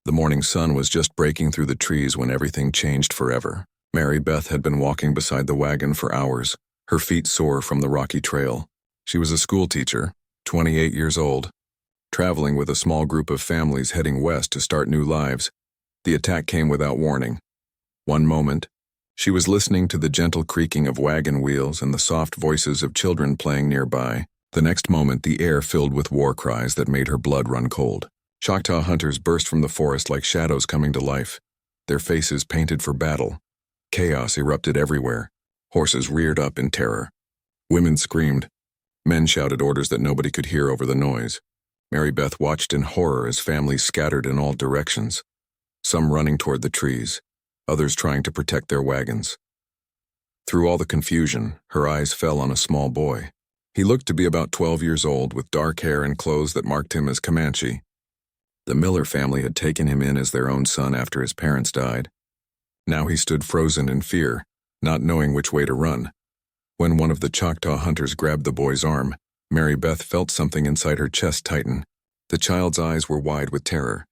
The morning sun was just breaking through the trees when everything changed forever. Mary Beth had been walking beside the wagon for hours, her feet sore from the rocky trail. She was a schoolteacher, 28 years old, traveling with a small group of families heading west to start new lives. The attack came without warning. One moment, she was listening to the gentle creaking of wagon wheels and the soft voices of children playing nearby. The next moment, the air filled with war cries that made her blood run cold. Choctaw hunters burst from the forest like shadows coming to life, their faces painted for battle. Chaos erupted everywhere. Horses reared up in terror. Women screamed. Men shouted orders that nobody could hear over the noise. Mary Beth watched in horror as families scattered in all directions, some running toward the trees, others trying to protect their wagons. Through all the confusion, her eyes fell on a small boy. He looked to be about 12 years old, with dark hair and clothes that marked him as Comanche. The Miller family had taken him in as their own son after his parents died. Now he stood frozen in fear, not knowing which way to run. When one of the Choctaw hunters grabbed the boy's arm, Mary Beth felt something inside her chest tighten. The child's eyes were wide with terror.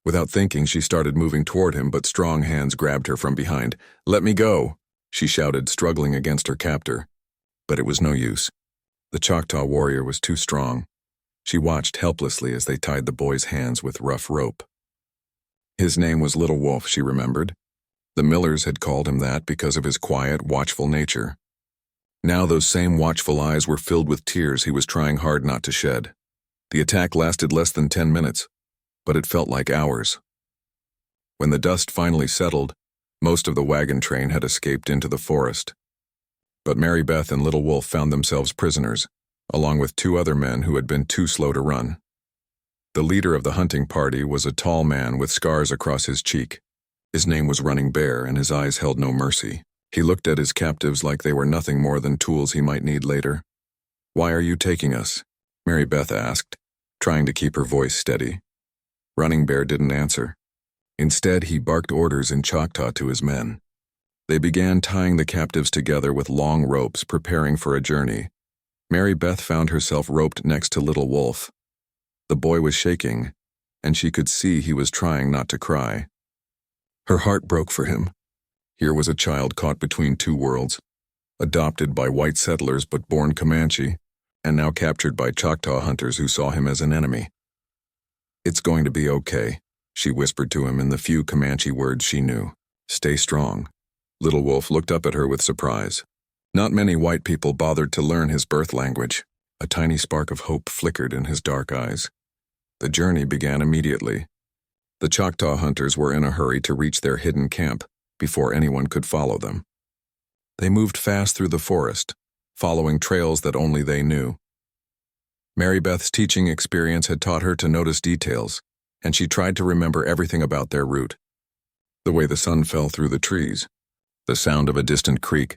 Without thinking, she started moving toward him, but strong hands grabbed her from behind. "Let me go," she shouted, struggling against her captor. But it was no use. The Choctaw warrior was too strong. She watched helplessly as they tied the boy's hands with rough rope. His name was Little Wolf, she remembered. The Millers had called him that because of his quiet, watchful nature. Now those same watchful eyes were filled with tears he was trying hard not to shed. The attack lasted less than 10 minutes, but it felt like hours. When the dust finally settled, most of the wagon train had escaped into the forest. But Mary Beth and Little Wolf found themselves prisoners, along with 2 other men who had been too slow to run. The leader of the hunting party was a tall man with scars across his cheek. His name was Running Bear, and his eyes held no mercy. He looked at his captives like they were nothing more than tools he might need later. "Why are you taking us?" Mary Beth asked, trying to keep her voice steady. Running Bear didn't answer. Instead, he barked orders in Choctaw to his men. They began tying the captives together with long ropes, preparing for a journey. Mary Beth found herself roped next to Little Wolf. The boy was shaking, and she could see he was trying not to cry. Her heart broke for him. Here was a child caught between 2 worlds, adopted by white settlers but born Comanche, and now captured by Choctaw hunters who saw him as an enemy. "It's going to be okay," she whispered to him in the few Comanche words she knew. "Stay strong." Little Wolf looked up at her with surprise. Not many white people bothered to learn his birth language. A tiny spark of hope flickered in his dark eyes. The journey began immediately. The Choctaw hunters were in a hurry to reach their hidden camp before anyone could follow them. They moved fast through the forest, following trails that only they knew. Mary Beth's teaching experience had taught her to notice details, and she tried to remember everything about their route. The way the sun fell through the trees, the sound of a distant creek,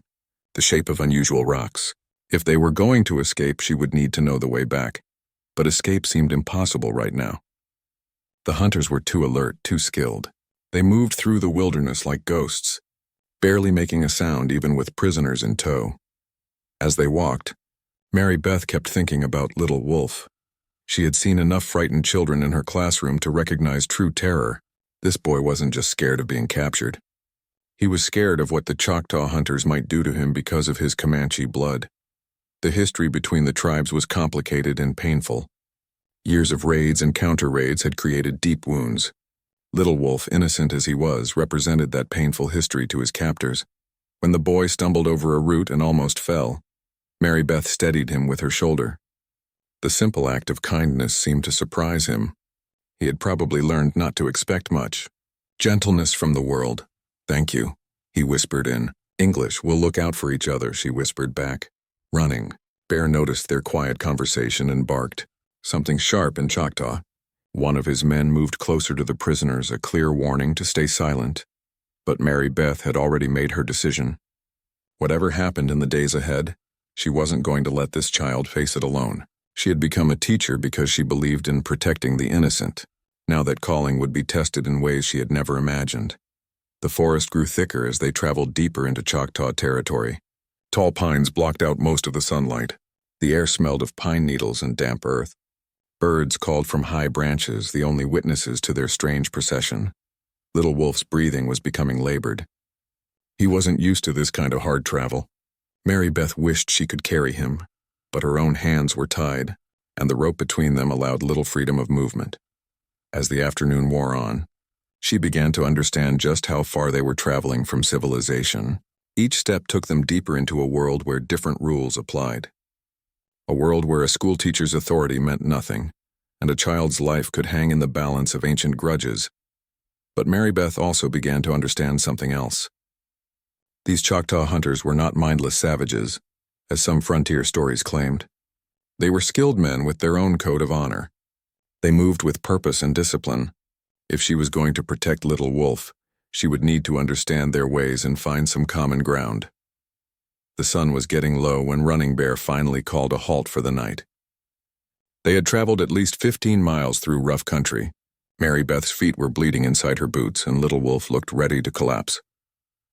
the shape of unusual rocks. If they were going to escape, she would need to know the way back. But escape seemed impossible right now. The hunters were too alert, too skilled. They moved through the wilderness like ghosts, barely making a sound even with prisoners in tow. As they walked, Mary Beth kept thinking about Little Wolf. She had seen enough frightened children in her classroom to recognize true terror. This boy wasn't just scared of being captured. He was scared of what the Choctaw hunters might do to him because of his Comanche blood. The history between the tribes was complicated and painful. Years of raids and counter-raids had created deep wounds. Little Wolf, innocent as he was, represented that painful history to his captors. When the boy stumbled over a root and almost fell, Mary Beth steadied him with her shoulder. The simple act of kindness seemed to surprise him. He had probably learned not to expect much. "Gentleness from the world. Thank you," he whispered in English. "We'll look out for each other," she whispered back. Running Bear noticed their quiet conversation and barked, something sharp in Choctaw. One of his men moved closer to the prisoners, a clear warning to stay silent. But Mary Beth had already made her decision. Whatever happened in the days ahead, she wasn't going to let this child face it alone. She had become a teacher because she believed in protecting the innocent. Now that calling would be tested in ways she had never imagined. The forest grew thicker as they traveled deeper into Choctaw territory. Tall pines blocked out most of the sunlight. The air smelled of pine needles and damp earth. Birds called from high branches, the only witnesses to their strange procession. Little Wolf's breathing was becoming labored. He wasn't used to this kind of hard travel. Mary Beth wished she could carry him, but her own hands were tied, and the rope between them allowed little freedom of movement. As the afternoon wore on, she began to understand just how far they were traveling from civilization. Each step took them deeper into a world where different rules applied. A world where a schoolteacher's authority meant nothing, and a child's life could hang in the balance of ancient grudges. But Mary Beth also began to understand something else. These Choctaw hunters were not mindless savages, as some frontier stories claimed. They were skilled men with their own code of honor. They moved with purpose and discipline. If she was going to protect Little Wolf, she would need to understand their ways and find some common ground. The sun was getting low when Running Bear finally called a halt for the night. They had traveled at least 15 miles through rough country. Mary Beth's feet were bleeding inside her boots, and Little Wolf looked ready to collapse.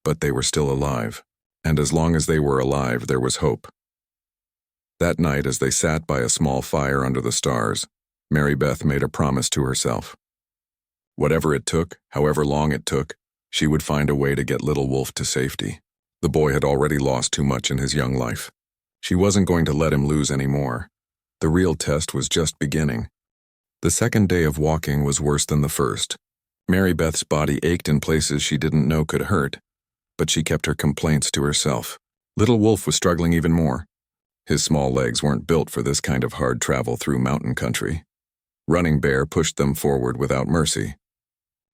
But they were still alive, and as long as they were alive, there was hope. That night, as they sat by a small fire under the stars, Mary Beth made a promise to herself. Whatever it took, however long it took, she would find a way to get Little Wolf to safety. The boy had already lost too much in his young life. She wasn't going to let him lose any more. The real test was just beginning. The second day of walking was worse than the first. Mary Beth's body ached in places she didn't know could hurt, but she kept her complaints to herself. Little Wolf was struggling even more. His small legs weren't built for this kind of hard travel through mountain country. Running Bear pushed them forward without mercy.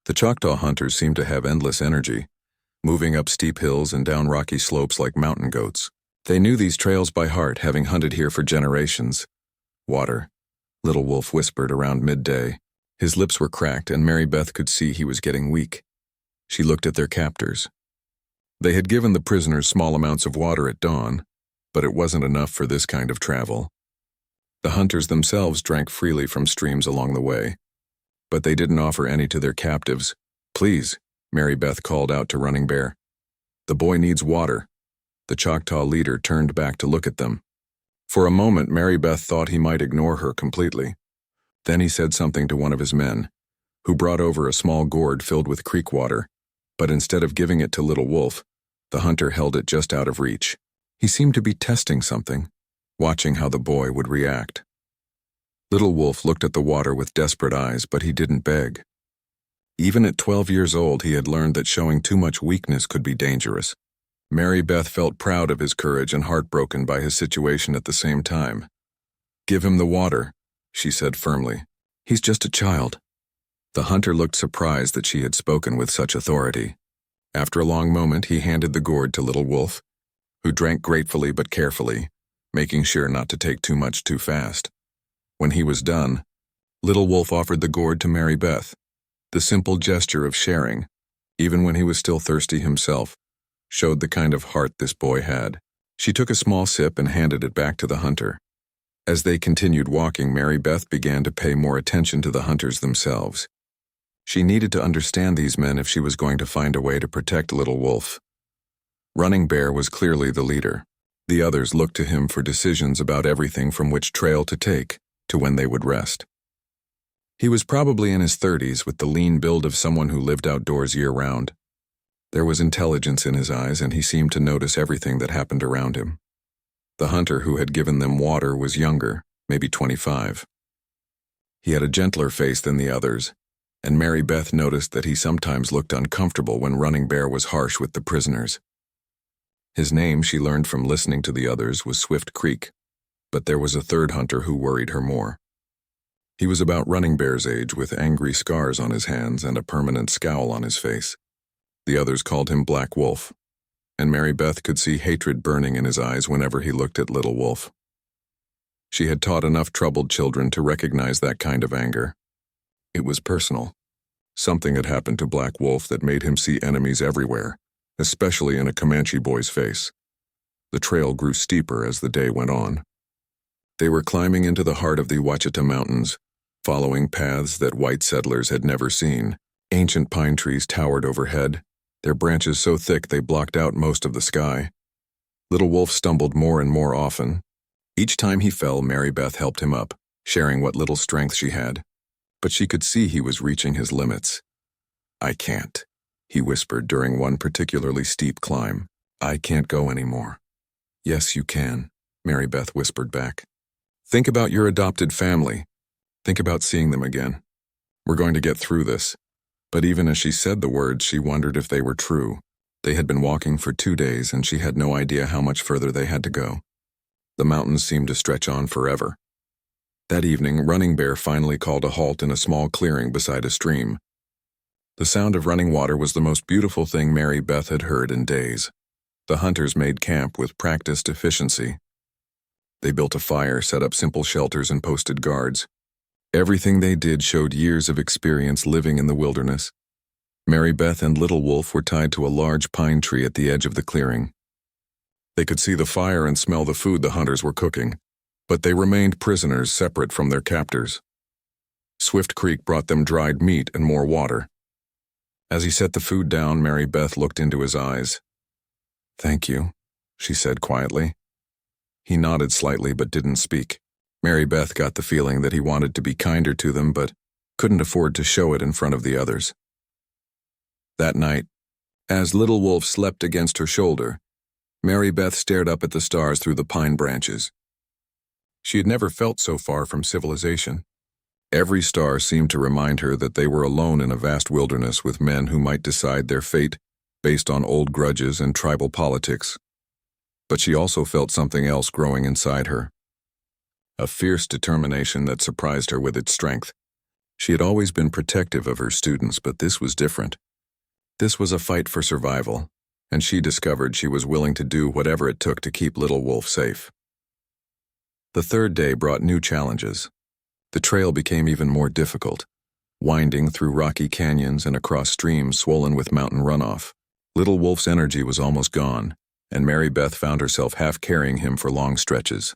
The Choctaw hunters seemed to have endless energy, moving up steep hills and down rocky slopes like mountain goats. They knew these trails by heart, having hunted here for generations. Water, Little Wolf whispered around midday. His lips were cracked, and Mary Beth could see he was getting weak. She looked at their captors. They had given the prisoners small amounts of water at dawn, but it wasn't enough for this kind of travel. The hunters themselves drank freely from streams along the way, but they didn't offer any to their captives. "Please," Mary Beth called out to Running Bear. "The boy needs water." The Choctaw leader turned back to look at them. For a moment, Mary Beth thought he might ignore her completely. Then he said something to one of his men, who brought over a small gourd filled with creek water, but instead of giving it to Little Wolf, the hunter held it just out of reach. He seemed to be testing something, watching how the boy would react. Little Wolf looked at the water with desperate eyes, but he didn't beg. Even at 12 years old, he had learned that showing too much weakness could be dangerous. Mary Beth felt proud of his courage and heartbroken by his situation at the same time. "Give him the water," she said firmly. "He's just a child." The hunter looked surprised that she had spoken with such authority. After a long moment, he handed the gourd to Little Wolf, who drank gratefully but carefully, making sure not to take too much too fast. When he was done, Little Wolf offered the gourd to Mary Beth. The simple gesture of sharing, even when he was still thirsty himself, showed the kind of heart this boy had. She took a small sip and handed it back to the hunter. As they continued walking, Mary Beth began to pay more attention to the hunters themselves. She needed to understand these men if she was going to find a way to protect Little Wolf. Running Bear was clearly the leader. The others looked to him for decisions about everything from which trail to take to when they would rest. He was probably in his 30s, with the lean build of someone who lived outdoors year-round. There was intelligence in his eyes, and he seemed to notice everything that happened around him. The hunter who had given them water was younger, maybe 25. He had a gentler face than the others, and Mary Beth noticed that he sometimes looked uncomfortable when Running Bear was harsh with the prisoners. His name, she learned from listening to the others, was Swift Creek, but there was a third hunter who worried her more. He was about Running Bear's age, with angry scars on his hands and a permanent scowl on his face. The others called him Black Wolf, and Mary Beth could see hatred burning in his eyes whenever he looked at Little Wolf. She had taught enough troubled children to recognize that kind of anger. It was personal. Something had happened to Black Wolf that made him see enemies everywhere, especially in a Comanche boy's face. The trail grew steeper as the day went on. They were climbing into the heart of the Ouachita Mountains, following paths that white settlers had never seen. Ancient pine trees towered overhead, their branches so thick they blocked out most of the sky. Little Wolf stumbled more and more often. Each time he fell, Mary Beth helped him up, sharing what little strength she had. But she could see he was reaching his limits. "I can't," he whispered during one particularly steep climb. "I can't go anymore." "Yes, you can," Mary Beth whispered back. "Think about your adopted family. Think about seeing them again. We're going to get through this." But even as she said the words, she wondered if they were true. They had been walking for 2 days, and she had no idea how much further they had to go. The mountains seemed to stretch on forever. That evening, Running Bear finally called a halt in a small clearing beside a stream. The sound of running water was the most beautiful thing Mary Beth had heard in days. The hunters made camp with practiced efficiency. They built a fire, set up simple shelters, and posted guards. Everything they did showed years of experience living in the wilderness. Mary Beth and Little Wolf were tied to a large pine tree at the edge of the clearing. They could see the fire and smell the food the hunters were cooking, but they remained prisoners separate from their captors. Swift Creek brought them dried meat and more water. As he set the food down, Mary Beth looked into his eyes. "Thank you," she said quietly. He nodded slightly but didn't speak. Mary Beth got the feeling that he wanted to be kinder to them but couldn't afford to show it in front of the others. That night, as Little Wolf slept against her shoulder, Mary Beth stared up at the stars through the pine branches. She had never felt so far from civilization. Every star seemed to remind her that they were alone in a vast wilderness with men who might decide their fate based on old grudges and tribal politics. But she also felt something else growing inside her. A fierce determination that surprised her with its strength. She had always been protective of her students, but this was different. This was a fight for survival, and she discovered she was willing to do whatever it took to keep Little Wolf safe. The third day brought new challenges. The trail became even more difficult, winding through rocky canyons and across streams swollen with mountain runoff. Little Wolf's energy was almost gone, and Mary Beth found herself half carrying him for long stretches.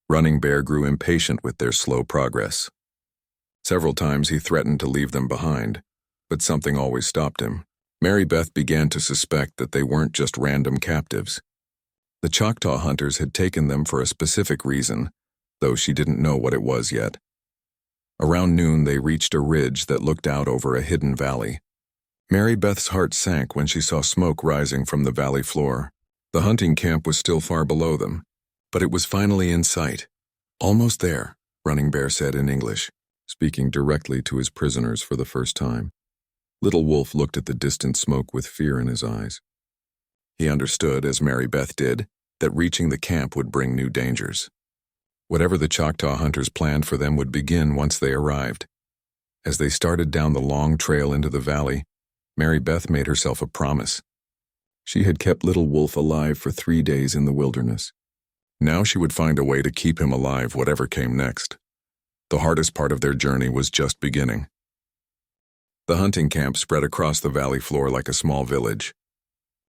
Running Bear grew impatient with their slow progress. Several times he threatened to leave them behind, but something always stopped him. Mary Beth began to suspect that they weren't just random captives. The Choctaw hunters had taken them for a specific reason, though she didn't know what it was yet. Around noon, they reached a ridge that looked out over a hidden valley. Mary Beth's heart sank when she saw smoke rising from the valley floor. The hunting camp was still far below them, but it was finally in sight. "Almost there," Running Bear said in English, speaking directly to his prisoners for the first time. Little Wolf looked at the distant smoke with fear in his eyes. He understood, as Mary Beth did, that reaching the camp would bring new dangers. Whatever the Choctaw hunters planned for them would begin once they arrived. As they started down the long trail into the valley, Mary Beth made herself a promise. She had kept Little Wolf alive for 3 days in the wilderness. Now she would find a way to keep him alive whatever came next. The hardest part of their journey was just beginning. The hunting camp spread across the valley floor like a small village.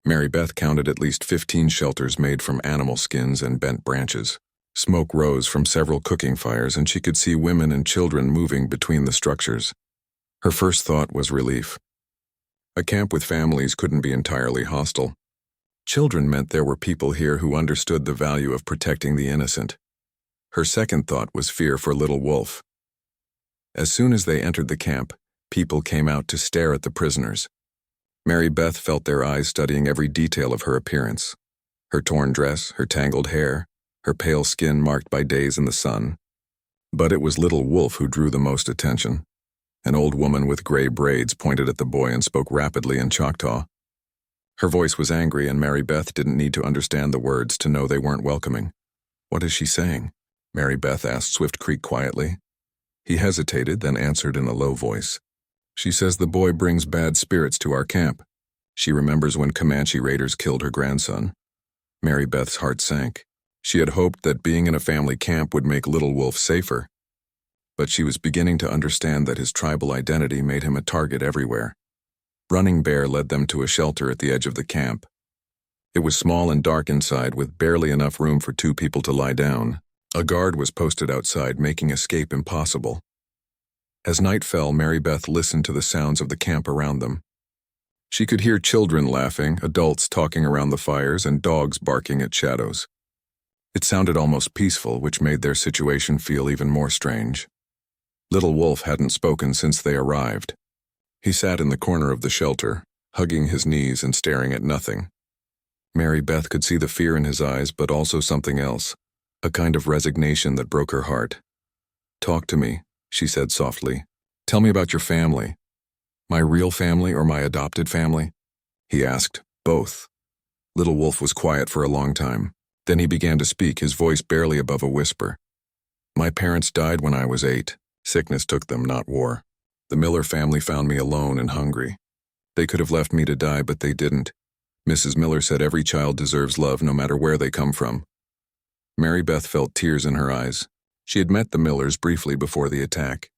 Mary Beth counted at least 15 shelters made from animal skins and bent branches. Smoke rose from several cooking fires, and she could see women and children moving between the structures. Her first thought was relief. A camp with families couldn't be entirely hostile. Children meant there were people here who understood the value of protecting the innocent. Her second thought was fear for Little Wolf. As soon as they entered the camp, people came out to stare at the prisoners. Mary Beth felt their eyes studying every detail of her appearance. Her torn dress, her tangled hair, her pale skin marked by days in the sun. But it was Little Wolf who drew the most attention. An old woman with gray braids pointed at the boy and spoke rapidly in Choctaw. Her voice was angry, and Mary Beth didn't need to understand the words to know they weren't welcoming. "What is she saying?" Mary Beth asked Swift Creek quietly. He hesitated, then answered in a low voice. "She says the boy brings bad spirits to our camp. She remembers when Comanche raiders killed her grandson." Mary Beth's heart sank. She had hoped that being in a family camp would make Little Wolf safer. But she was beginning to understand that his tribal identity made him a target everywhere. Running Bear led them to a shelter at the edge of the camp. It was small and dark inside, with barely enough room for 2 people to lie down. A guard was posted outside, making escape impossible. As night fell, Mary Beth listened to the sounds of the camp around them. She could hear children laughing, adults talking around the fires, and dogs barking at shadows. It sounded almost peaceful, which made their situation feel even more strange. Little Wolf hadn't spoken since they arrived. He sat in the corner of the shelter, hugging his knees and staring at nothing. Mary Beth could see the fear in his eyes, but also something else, a kind of resignation that broke her heart. "Talk to me," she said softly. "Tell me about your family." "My real family or my adopted family?" he asked. "Both." Little Wolf was quiet for a long time. Then he began to speak, his voice barely above a whisper. "My parents died when I was 8. Sickness took them, not war. The Miller family found me alone and hungry. They could have left me to die, but they didn't. Mrs. Miller said every child deserves love no matter where they come from." Mary Beth felt tears in her eyes. She had met the Millers briefly before the attack.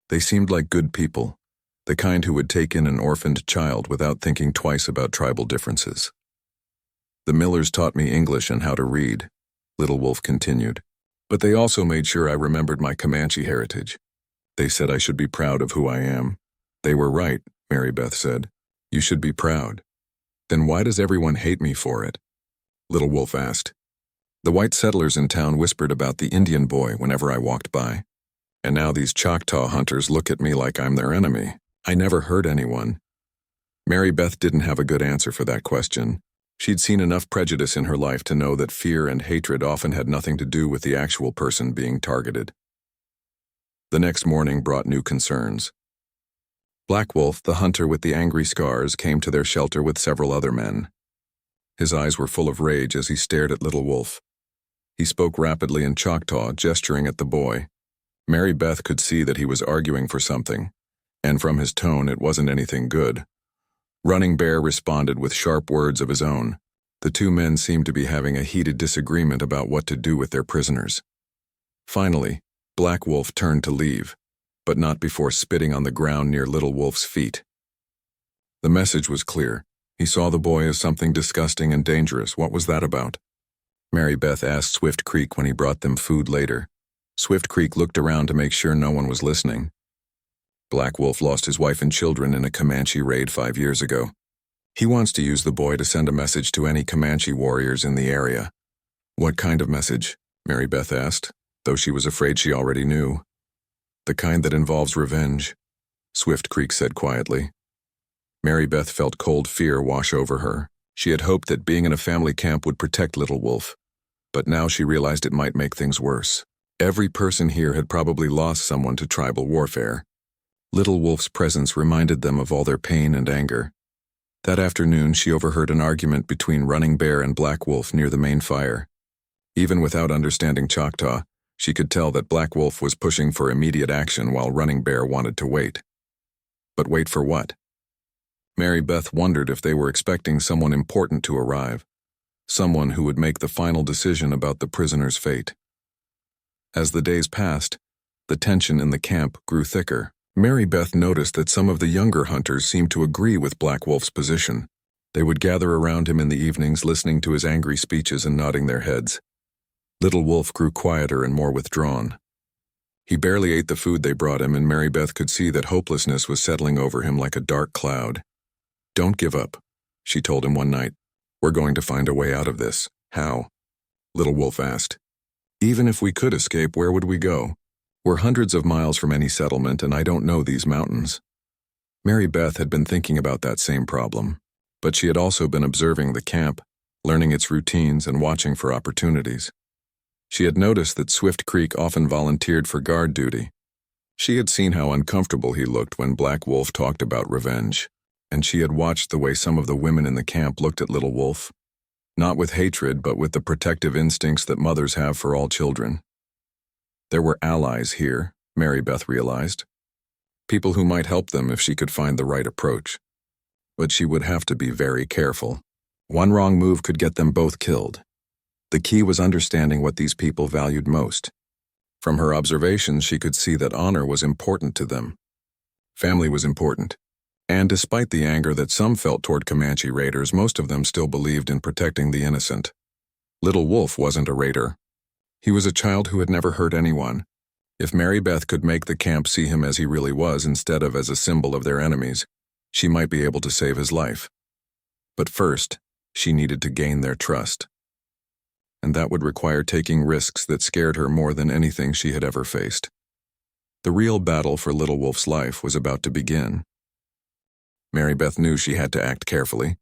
They seemed like good people, the kind who would take in an orphaned child without thinking twice about tribal differences. "The Millers taught me English and how to read," Little Wolf continued. "But they also made sure I remembered my Comanche heritage. They said I should be proud of who I am." "They were right," Mary Beth said. "You should be proud." "Then why does everyone hate me for it?" Little Wolf asked. "The white settlers in town whispered about the Indian boy whenever I walked by. And now these Choctaw hunters look at me like I'm their enemy. I never hurt anyone." Mary Beth didn't have a good answer for that question. She'd seen enough prejudice in her life to know that fear and hatred often had nothing to do with the actual person being targeted. The next morning brought new concerns. Black Wolf, the hunter with the angry scars, came to their shelter with several other men. His eyes were full of rage as he stared at Little Wolf. He spoke rapidly in Choctaw, gesturing at the boy. Mary Beth could see that he was arguing for something, and from his tone it wasn't anything good. Running Bear responded with sharp words of his own. The two men seemed to be having a heated disagreement about what to do with their prisoners. Finally, Black Wolf turned to leave, but not before spitting on the ground near Little Wolf's feet. The message was clear. He saw the boy as something disgusting and dangerous. What was that about? Mary Beth asked Swift Creek when he brought them food later. Swift Creek looked around to make sure no one was listening. Black Wolf lost his wife and children in a Comanche raid 5 years ago. He wants to use the boy to send a message to any Comanche warriors in the area. "What kind of message?" Mary Beth asked, though she was afraid she already knew. "The kind that involves revenge," Swift Creek said quietly. Mary Beth felt cold fear wash over her. She had hoped that being in a family camp would protect Little Wolf, but now she realized it might make things worse. Every person here had probably lost someone to tribal warfare. Little Wolf's presence reminded them of all their pain and anger. That afternoon, she overheard an argument between Running Bear and Black Wolf near the main fire. Even without understanding Choctaw, she could tell that Black Wolf was pushing for immediate action while Running Bear wanted to wait. But wait for what? Mary Beth wondered if they were expecting someone important to arrive, someone who would make the final decision about the prisoner's fate. As the days passed, the tension in the camp grew thicker. Mary Beth noticed that some of the younger hunters seemed to agree with Black Wolf's position. They would gather around him in the evenings, listening to his angry speeches and nodding their heads. Little Wolf grew quieter and more withdrawn. He barely ate the food they brought him, and Mary Beth could see that hopelessness was settling over him like a dark cloud. "Don't give up," she told him one night. "We're going to find a way out of this." "How?" Little Wolf asked. "Even if we could escape, where would we go? We're hundreds of miles from any settlement, and I don't know these mountains." Mary Beth had been thinking about that same problem, but she had also been observing the camp, learning its routines and watching for opportunities. She had noticed that Swift Creek often volunteered for guard duty. She had seen how uncomfortable he looked when Black Wolf talked about revenge, and she had watched the way some of the women in the camp looked at Little Wolf, not with hatred but with the protective instincts that mothers have for all children. There were allies here, Mary Beth realized. People who might help them if she could find the right approach. But she would have to be very careful. One wrong move could get them both killed. The key was understanding what these people valued most. From her observations, she could see that honor was important to them. Family was important. And despite the anger that some felt toward Comanche raiders, most of them still believed in protecting the innocent. Little Wolf wasn't a raider. He was a child who had never hurt anyone. If Mary Beth could make the camp see him as he really was instead of as a symbol of their enemies, she might be able to save his life. But first, she needed to gain their trust. and that would require taking risks that scared her more than anything she had ever faced. The real battle for Little Wolf's life was about to begin. Mary Beth knew she had to act carefully.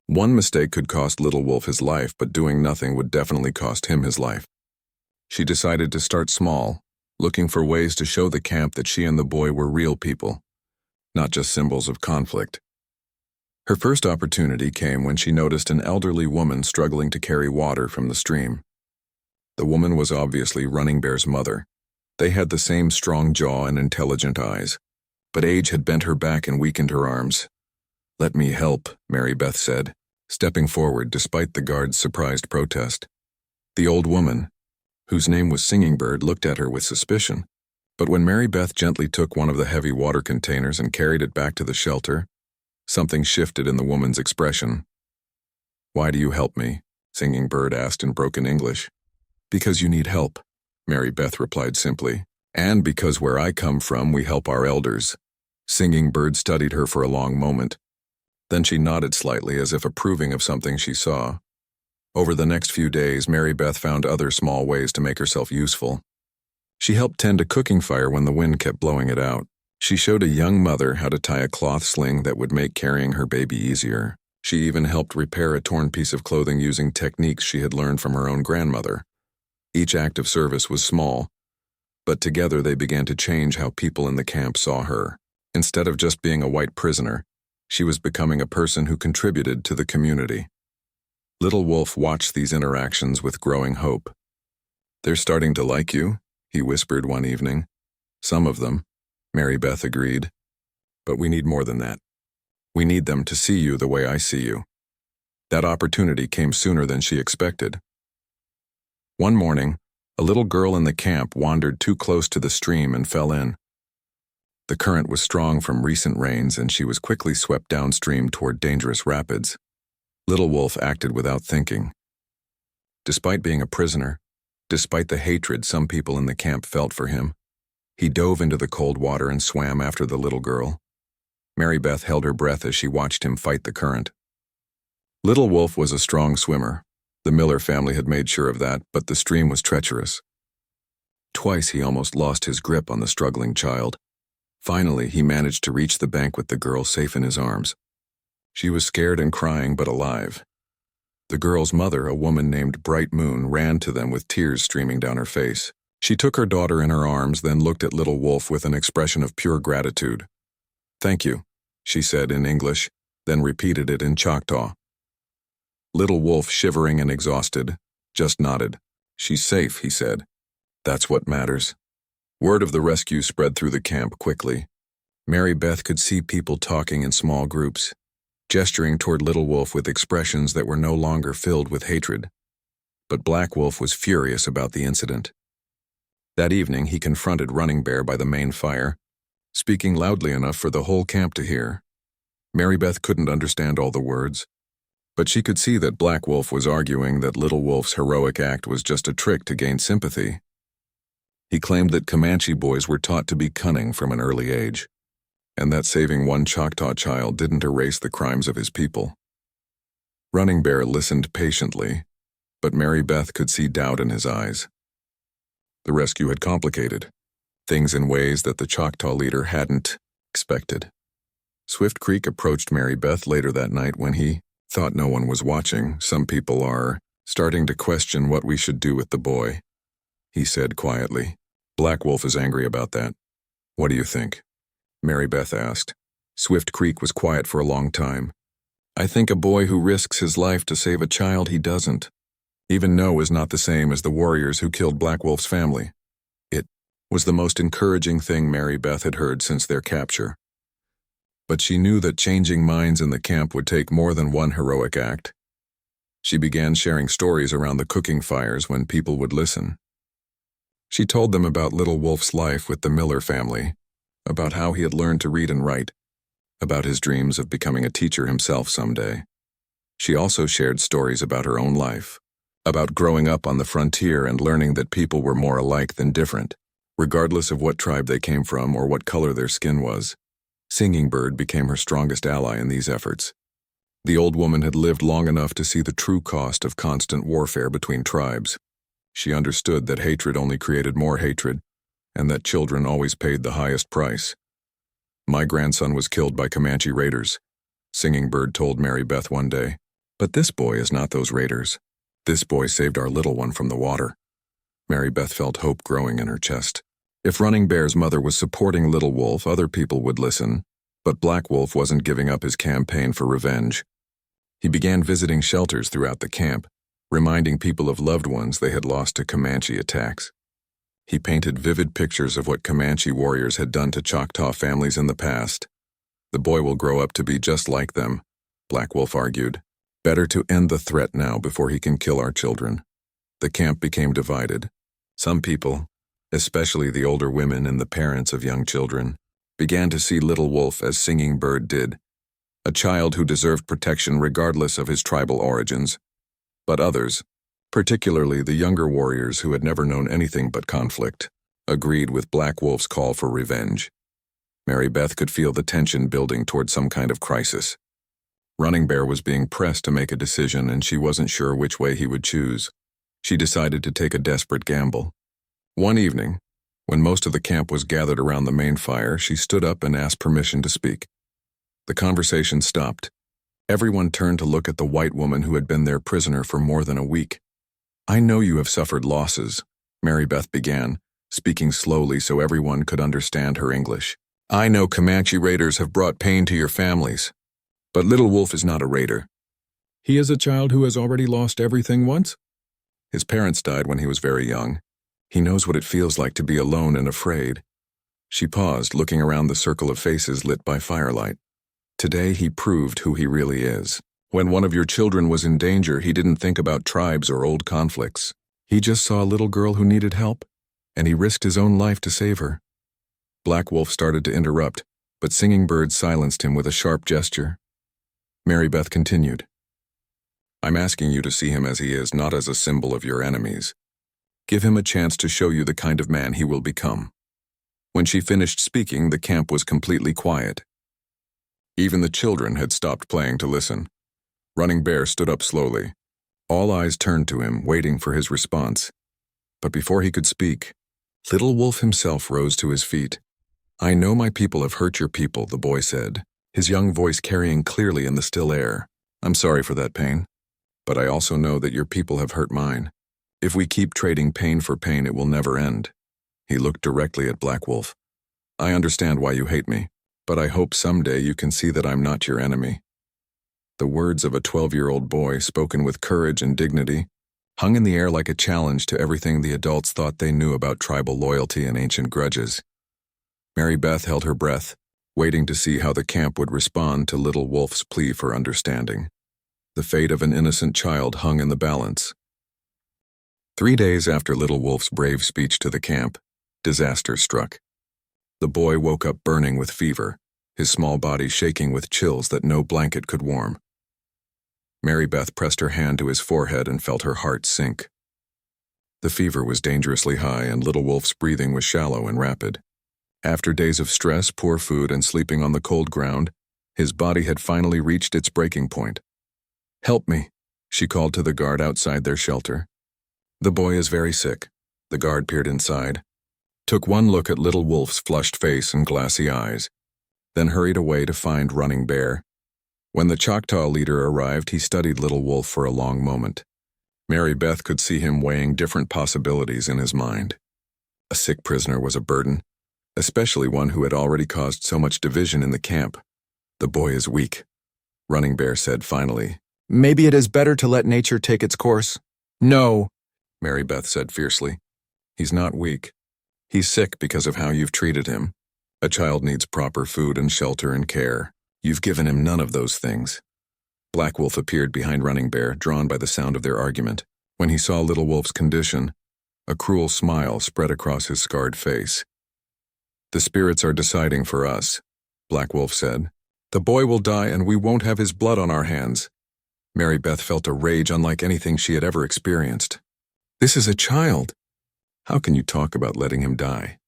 One mistake could cost Little Wolf his life, but doing nothing would definitely cost him his life. She decided to start small, looking for ways to show the camp that she and the boy were real people, not just symbols of conflict. Her first opportunity came when she noticed an elderly woman struggling to carry water from the stream. The woman was obviously Running Bear's mother. They had the same strong jaw and intelligent eyes, but age had bent her back and weakened her arms. "Let me help," Mary Beth said, stepping forward despite the guard's surprised protest. The old woman, whose name was Singing Bird, looked at her with suspicion, but when Mary Beth gently took one of the heavy water containers and carried it back to the shelter, something shifted in the woman's expression. "Why do you help me?" Singing Bird asked in broken English. "Because you need help," Mary Beth replied simply, "and because where I come from we help our elders." Singing Bird studied her for a long moment. Then she nodded slightly as if approving of something she saw. Over the next few days, Mary Beth found other small ways to make herself useful. She helped tend a cooking fire when the wind kept blowing it out. She showed a young mother how to tie a cloth sling that would make carrying her baby easier. She even helped repair a torn piece of clothing using techniques she had learned from her own grandmother. Each act of service was small, but together they began to change how people in the camp saw her. Instead of just being a white prisoner, she was becoming a person who contributed to the community. Little Wolf watched these interactions with growing hope. "They're starting to like you," he whispered one evening. "Some of them," Mary Beth agreed. "But we need more than that. We need them to see you the way I see you." That opportunity came sooner than she expected. One morning, a little girl in the camp wandered too close to the stream and fell in. The current was strong from recent rains, and she was quickly swept downstream toward dangerous rapids. Little Wolf acted without thinking. Despite being a prisoner, despite the hatred some people in the camp felt for him, he dove into the cold water and swam after the little girl. Mary Beth held her breath as she watched him fight the current. Little Wolf was a strong swimmer. The Miller family had made sure of that, but the stream was treacherous. Twice he almost lost his grip on the struggling child. Finally, he managed to reach the bank with the girl safe in his arms. She was scared and crying, but alive. The girl's mother, a woman named Bright Moon, ran to them with tears streaming down her face. She took her daughter in her arms, then looked at Little Wolf with an expression of pure gratitude. "Thank you," she said in English, then repeated it in Choctaw. Little Wolf, shivering and exhausted, just nodded. "She's safe," he said. "That's what matters." Word of the rescue spread through the camp quickly. Mary Beth could see people talking in small groups, gesturing toward Little Wolf with expressions that were no longer filled with hatred. But Black Wolf was furious about the incident. That evening, he confronted Running Bear by the main fire, speaking loudly enough for the whole camp to hear. Mary Beth couldn't understand all the words, but she could see that Black Wolf was arguing that Little Wolf's heroic act was just a trick to gain sympathy. He claimed that Comanche boys were taught to be cunning from an early age, and that saving one Choctaw child didn't erase the crimes of his people. Running Bear listened patiently, but Mary Beth could see doubt in his eyes. The rescue had complicated things in ways that the Choctaw leader hadn't expected. Swift Creek approached Mary Beth later that night when he thought no one was watching. "Some people are starting to question what we should do with the boy," he said quietly. "Black Wolf is angry about that. What do you think?" Mary Beth asked. Swift Creek was quiet for a long time. "I think a boy who risks his life to save a child he doesn't. Even no is not the same as the warriors who killed Black Wolf's family." It was the most encouraging thing Mary Beth had heard since their capture. But she knew that changing minds in the camp would take more than one heroic act. She began sharing stories around the cooking fires when people would listen. She told them about Little Wolf's life with the Miller family, about how he had learned to read and write, about his dreams of becoming a teacher himself someday. She also shared stories about her own life, about growing up on the frontier and learning that people were more alike than different, regardless of what tribe they came from or what color their skin was. Singing Bird became her strongest ally in these efforts. The old woman had lived long enough to see the true cost of constant warfare between tribes. She understood that hatred only created more hatred, and that children always paid the highest price. "My grandson was killed by Comanche raiders," Singing Bird told Mary Beth one day. "But this boy is not those raiders. This boy saved our little one from the water." Mary Beth felt hope growing in her chest. If Running Bear's mother was supporting Little Wolf, other people would listen. But Black Wolf wasn't giving up his campaign for revenge. He began visiting shelters throughout the camp, reminding people of loved ones they had lost to Comanche attacks. He painted vivid pictures of what Comanche warriors had done to Choctaw families in the past. "The boy will grow up to be just like them," Black Wolf argued. "Better to end the threat now before he can kill our children." The camp became divided. Some people, especially the older women and the parents of young children, began to see Little Wolf as Singing Bird did, a child who deserved protection regardless of his tribal origins. But others, particularly the younger warriors who had never known anything but conflict, agreed with Black Wolf's call for revenge. Mary Beth could feel the tension building toward some kind of crisis. Running Bear was being pressed to make a decision, and she wasn't sure which way he would choose. She decided to take a desperate gamble. One evening, when most of the camp was gathered around the main fire, she stood up and asked permission to speak. The conversation stopped. Everyone turned to look at the white woman who had been their prisoner for more than a week. "I know you have suffered losses," Mary Beth began, speaking slowly so everyone could understand her English. "I know Comanche raiders have brought pain to your families. But Little Wolf is not a raider. He is a child who has already lost everything once. His parents died when he was very young. He knows what it feels like to be alone and afraid." She paused, looking around the circle of faces lit by firelight. "Today he proved who he really is. When one of your children was in danger, he didn't think about tribes or old conflicts. He just saw a little girl who needed help, and he risked his own life to save her." Black Wolf started to interrupt, but Singing Bird silenced him with a sharp gesture. Mary Beth continued, "I'm asking you to see him as he is, not as a symbol of your enemies. Give him a chance to show you the kind of man he will become." When she finished speaking, the camp was completely quiet. Even the children had stopped playing to listen. Running Bear stood up slowly. All eyes turned to him, waiting for his response. But before he could speak, Little Wolf himself rose to his feet. "I know my people have hurt your people," the boy said, his young voice carrying clearly in the still air. "I'm sorry for that pain, but I also know that your people have hurt mine. If we keep trading pain for pain, it will never end." He looked directly at Black Wolf. "I understand why you hate me, but I hope someday you can see that I'm not your enemy." The words of a 12-year-old boy, spoken with courage and dignity, hung in the air like a challenge to everything the adults thought they knew about tribal loyalty and ancient grudges. Mary Beth held her breath, waiting to see how the camp would respond to Little Wolf's plea for understanding. The fate of an innocent child hung in the balance. 3 days after Little Wolf's brave speech to the camp, disaster struck. The boy woke up burning with fever, his small body shaking with chills that no blanket could warm. Mary Beth pressed her hand to his forehead and felt her heart sink. The fever was dangerously high, and Little Wolf's breathing was shallow and rapid. After days of stress, poor food, and sleeping on the cold ground, his body had finally reached its breaking point. "Help me," she called to the guard outside their shelter. "The boy is very sick." The guard peered inside, took one look at Little Wolf's flushed face and glassy eyes, then hurried away to find Running Bear. When the Choctaw leader arrived, he studied Little Wolf for a long moment. Mary Beth could see him weighing different possibilities in his mind. A sick prisoner was a burden, especially one who had already caused so much division in the camp. "The boy is weak," Running Bear said finally. "Maybe it is better to let nature take its course." "No," Mary Beth said fiercely. "He's not weak. He's sick because of how you've treated him. A child needs proper food and shelter and care. You've given him none of those things." Black Wolf appeared behind Running Bear, drawn by the sound of their argument. When he saw Little Wolf's condition, a cruel smile spread across his scarred face. "The spirits are deciding for us," Black Wolf said. "The boy will die, and we won't have his blood on our hands." Mary Beth felt a rage unlike anything she had ever experienced. "This is a child. How can you talk about letting him die?"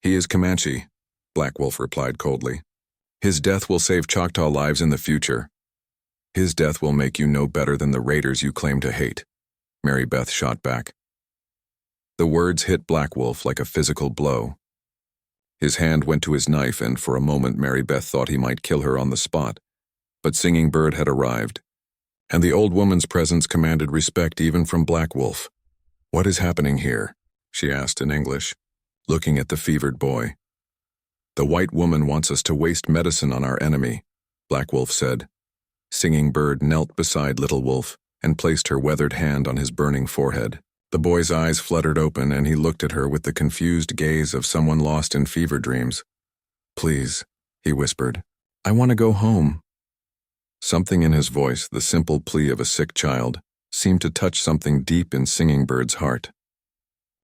"He is Comanche," Black Wolf replied coldly. "His death will save Choctaw lives in the future." His death will make you no better than the raiders you claim to hate, Mary Beth shot back. The words hit Black Wolf like a physical blow. His hand went to his knife, and for a moment Mary Beth thought he might kill her on the spot. But Singing Bird had arrived, and the old woman's presence commanded respect even from Black Wolf. "What is happening here?" she asked in English, looking at the fevered boy. "The white woman wants us to waste medicine on our enemy," Black Wolf said. Singing Bird knelt beside Little Wolf and placed her weathered hand on his burning forehead. The boy's eyes fluttered open, and he looked at her with the confused gaze of someone lost in fever dreams. "Please," he whispered, "I want to go home." Something in his voice, the simple plea of a sick child, seemed to touch something deep in Singing Bird's heart.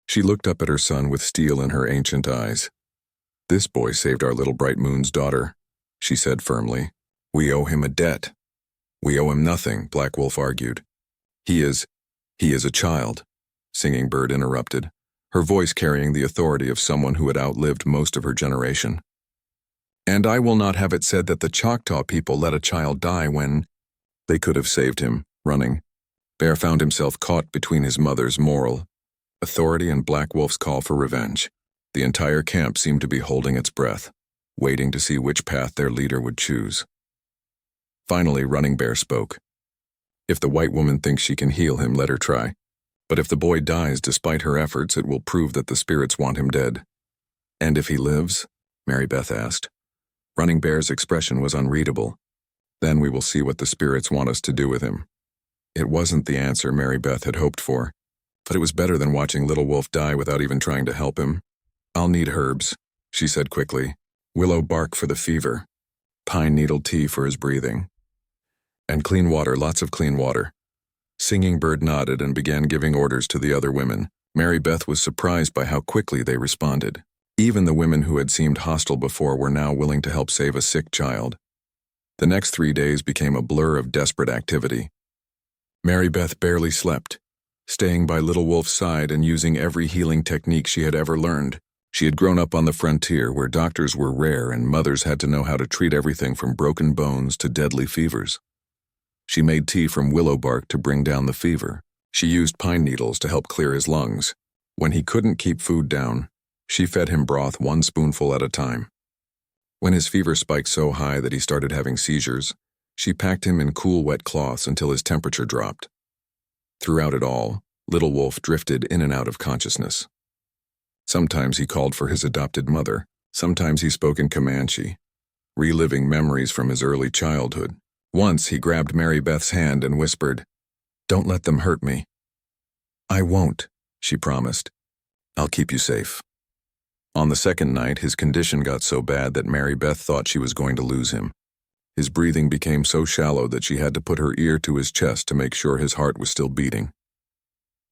She looked up at her son with steel in her ancient eyes. "This boy saved our little Bright Moon's daughter," she said firmly. "We owe him a debt." "We owe him nothing," Black Wolf argued. He is a child," Singing Bird interrupted, her voice carrying the authority of someone who had outlived most of her generation. "And I will not have it said that the Choctaw people let a child die when they could have saved him." Running, Bear found himself caught between his mother's moral authority and Black Wolf's call for revenge. The entire camp seemed to be holding its breath, waiting to see which path their leader would choose. Finally, Running Bear spoke. "If the white woman thinks she can heal him, let her try. But if the boy dies despite her efforts, it will prove that the spirits want him dead." "And if he lives?" Mary Beth asked. Running Bear's expression was unreadable. "Then we will see what the spirits want us to do with him." It wasn't the answer Mary Beth had hoped for, but it was better than watching Little Wolf die without even trying to help him. "I'll need herbs," she said quickly. "Willow bark for the fever, pine needle tea for his breathing, and clean water, lots of clean water." Singing Bird nodded and began giving orders to the other women. Mary Beth was surprised by how quickly they responded. Even the women who had seemed hostile before were now willing to help save a sick child. The next 3 days became a blur of desperate activity. Mary Beth barely slept, staying by Little Wolf's side and using every healing technique she had ever learned. She had grown up on the frontier where doctors were rare and mothers had to know how to treat everything from broken bones to deadly fevers. She made tea from willow bark to bring down the fever. She used pine needles to help clear his lungs. When he couldn't keep food down, she fed him broth 1 spoonful at a time. When his fever spiked so high that he started having seizures, she packed him in cool, wet cloths until his temperature dropped. Throughout it all, Little Wolf drifted in and out of consciousness. Sometimes he called for his adopted mother. Sometimes he spoke in Comanche, reliving memories from his early childhood. Once he grabbed Mary Beth's hand and whispered, "Don't let them hurt me." "I won't," she promised. "I'll keep you safe." On the second night, his condition got so bad that Mary Beth thought she was going to lose him. His breathing became so shallow that she had to put her ear to his chest to make sure his heart was still beating.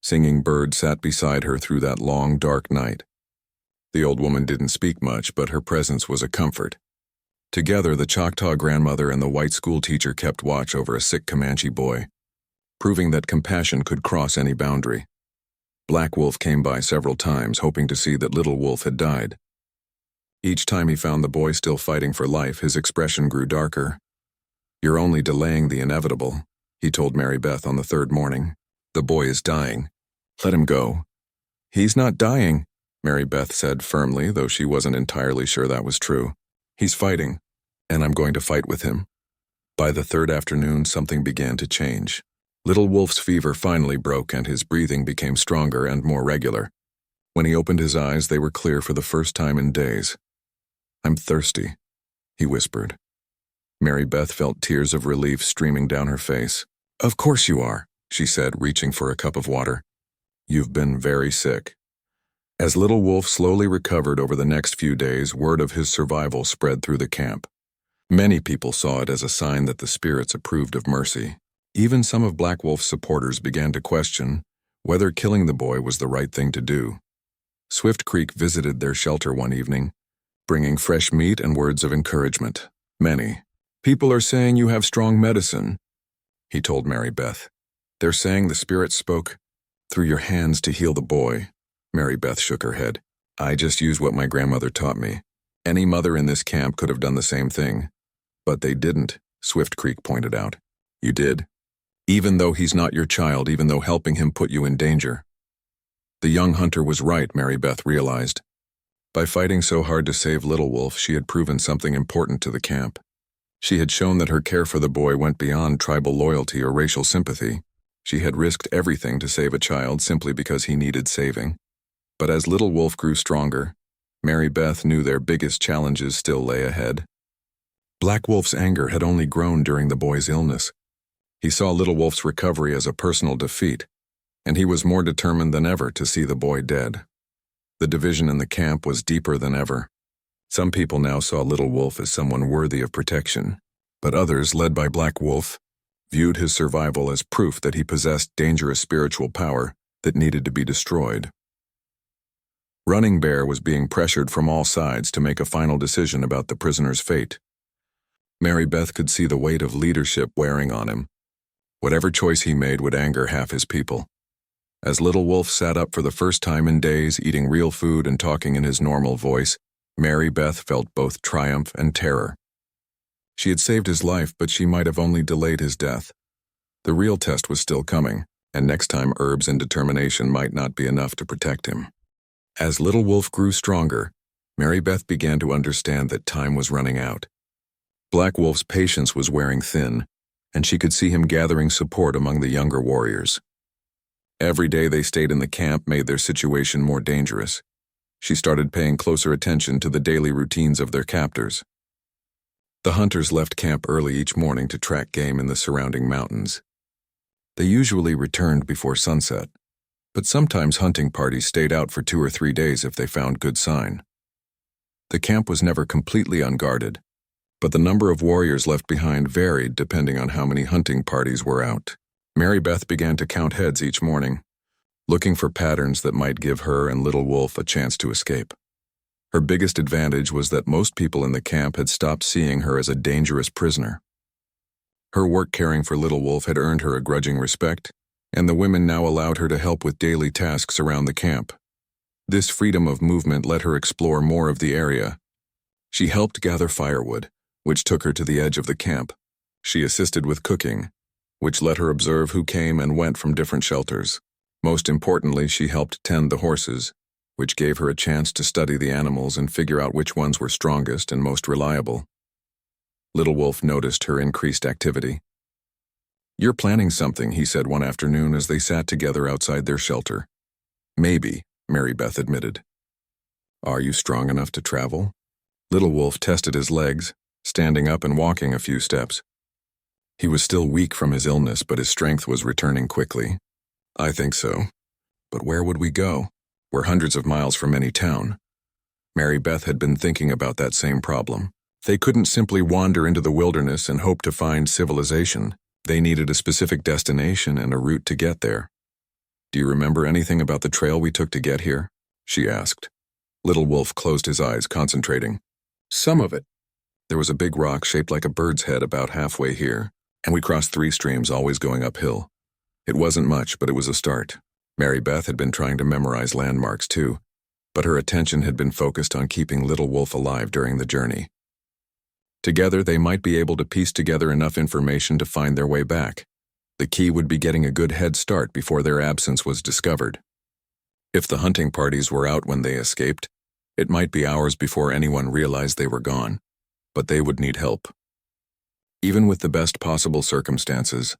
Singing Bird sat beside her through that long, dark night. The old woman didn't speak much, but her presence was a comfort. Together, the Choctaw grandmother and the white schoolteacher kept watch over a sick Comanche boy, proving that compassion could cross any boundary. Black Wolf came by several times, hoping to see that Little Wolf had died. Each time he found the boy still fighting for life, his expression grew darker. "You're only delaying the inevitable," he told Mary Beth on the 3rd morning. "The boy is dying. Let him go." "He's not dying," Mary Beth said firmly, though she wasn't entirely sure that was true. "He's fighting, and I'm going to fight with him." By the 3rd afternoon, something began to change. Little Wolf's fever finally broke and his breathing became stronger and more regular. When he opened his eyes, they were clear for the first time in days. "I'm thirsty," he whispered. Mary Beth felt tears of relief streaming down her face. "Of course you are," she said, reaching for a cup of water. "You've been very sick." As Little Wolf slowly recovered over the next few days, word of his survival spread through the camp. Many people saw it as a sign that the spirits approved of mercy. Even some of Black Wolf's supporters began to question whether killing the boy was the right thing to do. Swift Creek visited their shelter one evening, bringing fresh meat and words of encouragement. "Many people are saying you have strong medicine," he told Mary Beth. "They're saying the spirits spoke through your hands to heal the boy." Mary Beth shook her head. "I just used what my grandmother taught me. Any mother in this camp could have done the same thing. But they didn't," Swift Creek pointed out. You did? Even though he's not your child, even though helping him put you in danger. The young hunter was right, Mary Beth realized. By fighting so hard to save Little Wolf, she had proven something important to the camp. She had shown that her care for the boy went beyond tribal loyalty or racial sympathy. She had risked everything to save a child simply because he needed saving. But as Little Wolf grew stronger, Mary Beth knew their biggest challenges still lay ahead. Black Wolf's anger had only grown during the boy's illness. He saw Little Wolf's recovery as a personal defeat, and he was more determined than ever to see the boy dead. The division in the camp was deeper than ever. Some people now saw Little Wolf as someone worthy of protection, but others, led by Black Wolf, viewed his survival as proof that he possessed dangerous spiritual power that needed to be destroyed. Running Bear was being pressured from all sides to make a final decision about the prisoner's fate. Mary Beth could see the weight of leadership wearing on him. Whatever choice he made would anger half his people. As Little Wolf sat up for the first time in days, eating real food and talking in his normal voice, Mary Beth felt both triumph and terror. She had saved his life, but she might have only delayed his death. The real test was still coming, and next time herbs and determination might not be enough to protect him. As Little Wolf grew stronger, Mary Beth began to understand that time was running out. Black Wolf's patience was wearing thin, and she could see him gathering support among the younger warriors. Every day they stayed in the camp made their situation more dangerous. She started paying closer attention to the daily routines of their captors. The hunters left camp early each morning to track game in the surrounding mountains. They usually returned before sunset, but sometimes hunting parties stayed out for 2 or 3 days if they found good sign. The camp was never completely unguarded, but the number of warriors left behind varied depending on how many hunting parties were out. Mary Beth began to count heads each morning, looking for patterns that might give her and Little Wolf a chance to escape. Her biggest advantage was that most people in the camp had stopped seeing her as a dangerous prisoner. Her work caring for Little Wolf had earned her a grudging respect, and the women now allowed her to help with daily tasks around the camp. This freedom of movement let her explore more of the area. She helped gather firewood, which took her to the edge of the camp. She assisted with cooking, which let her observe who came and went from different shelters. Most importantly, she helped tend the horses, which gave her a chance to study the animals and figure out which ones were strongest and most reliable. Little Wolf noticed her increased activity. "You're planning something," he said one afternoon as they sat together outside their shelter. "Maybe," Mary Beth admitted. "Are you strong enough to travel?" Little Wolf tested his legs, standing up and walking a few steps. He was still weak from his illness, but his strength was returning quickly. "I think so. But where would we go? We're hundreds of miles from any town." Mary Beth had been thinking about that same problem. They couldn't simply wander into the wilderness and hope to find civilization. They needed a specific destination and a route to get there. "Do you remember anything about the trail we took to get here?" she asked. Little Wolf closed his eyes, concentrating. "Some of it. There was a big rock shaped like a bird's head about halfway here, and we crossed 3 streams, always going uphill. It wasn't much, but it was a start." Mary Beth had been trying to memorize landmarks too, but her attention had been focused on keeping Little Wolf alive during the journey. Together, they might be able to piece together enough information to find their way back. The key would be getting a good head start before their absence was discovered. If the hunting parties were out when they escaped, it might be hours before anyone realized they were gone, but they would need help. Even with the best possible circumstances,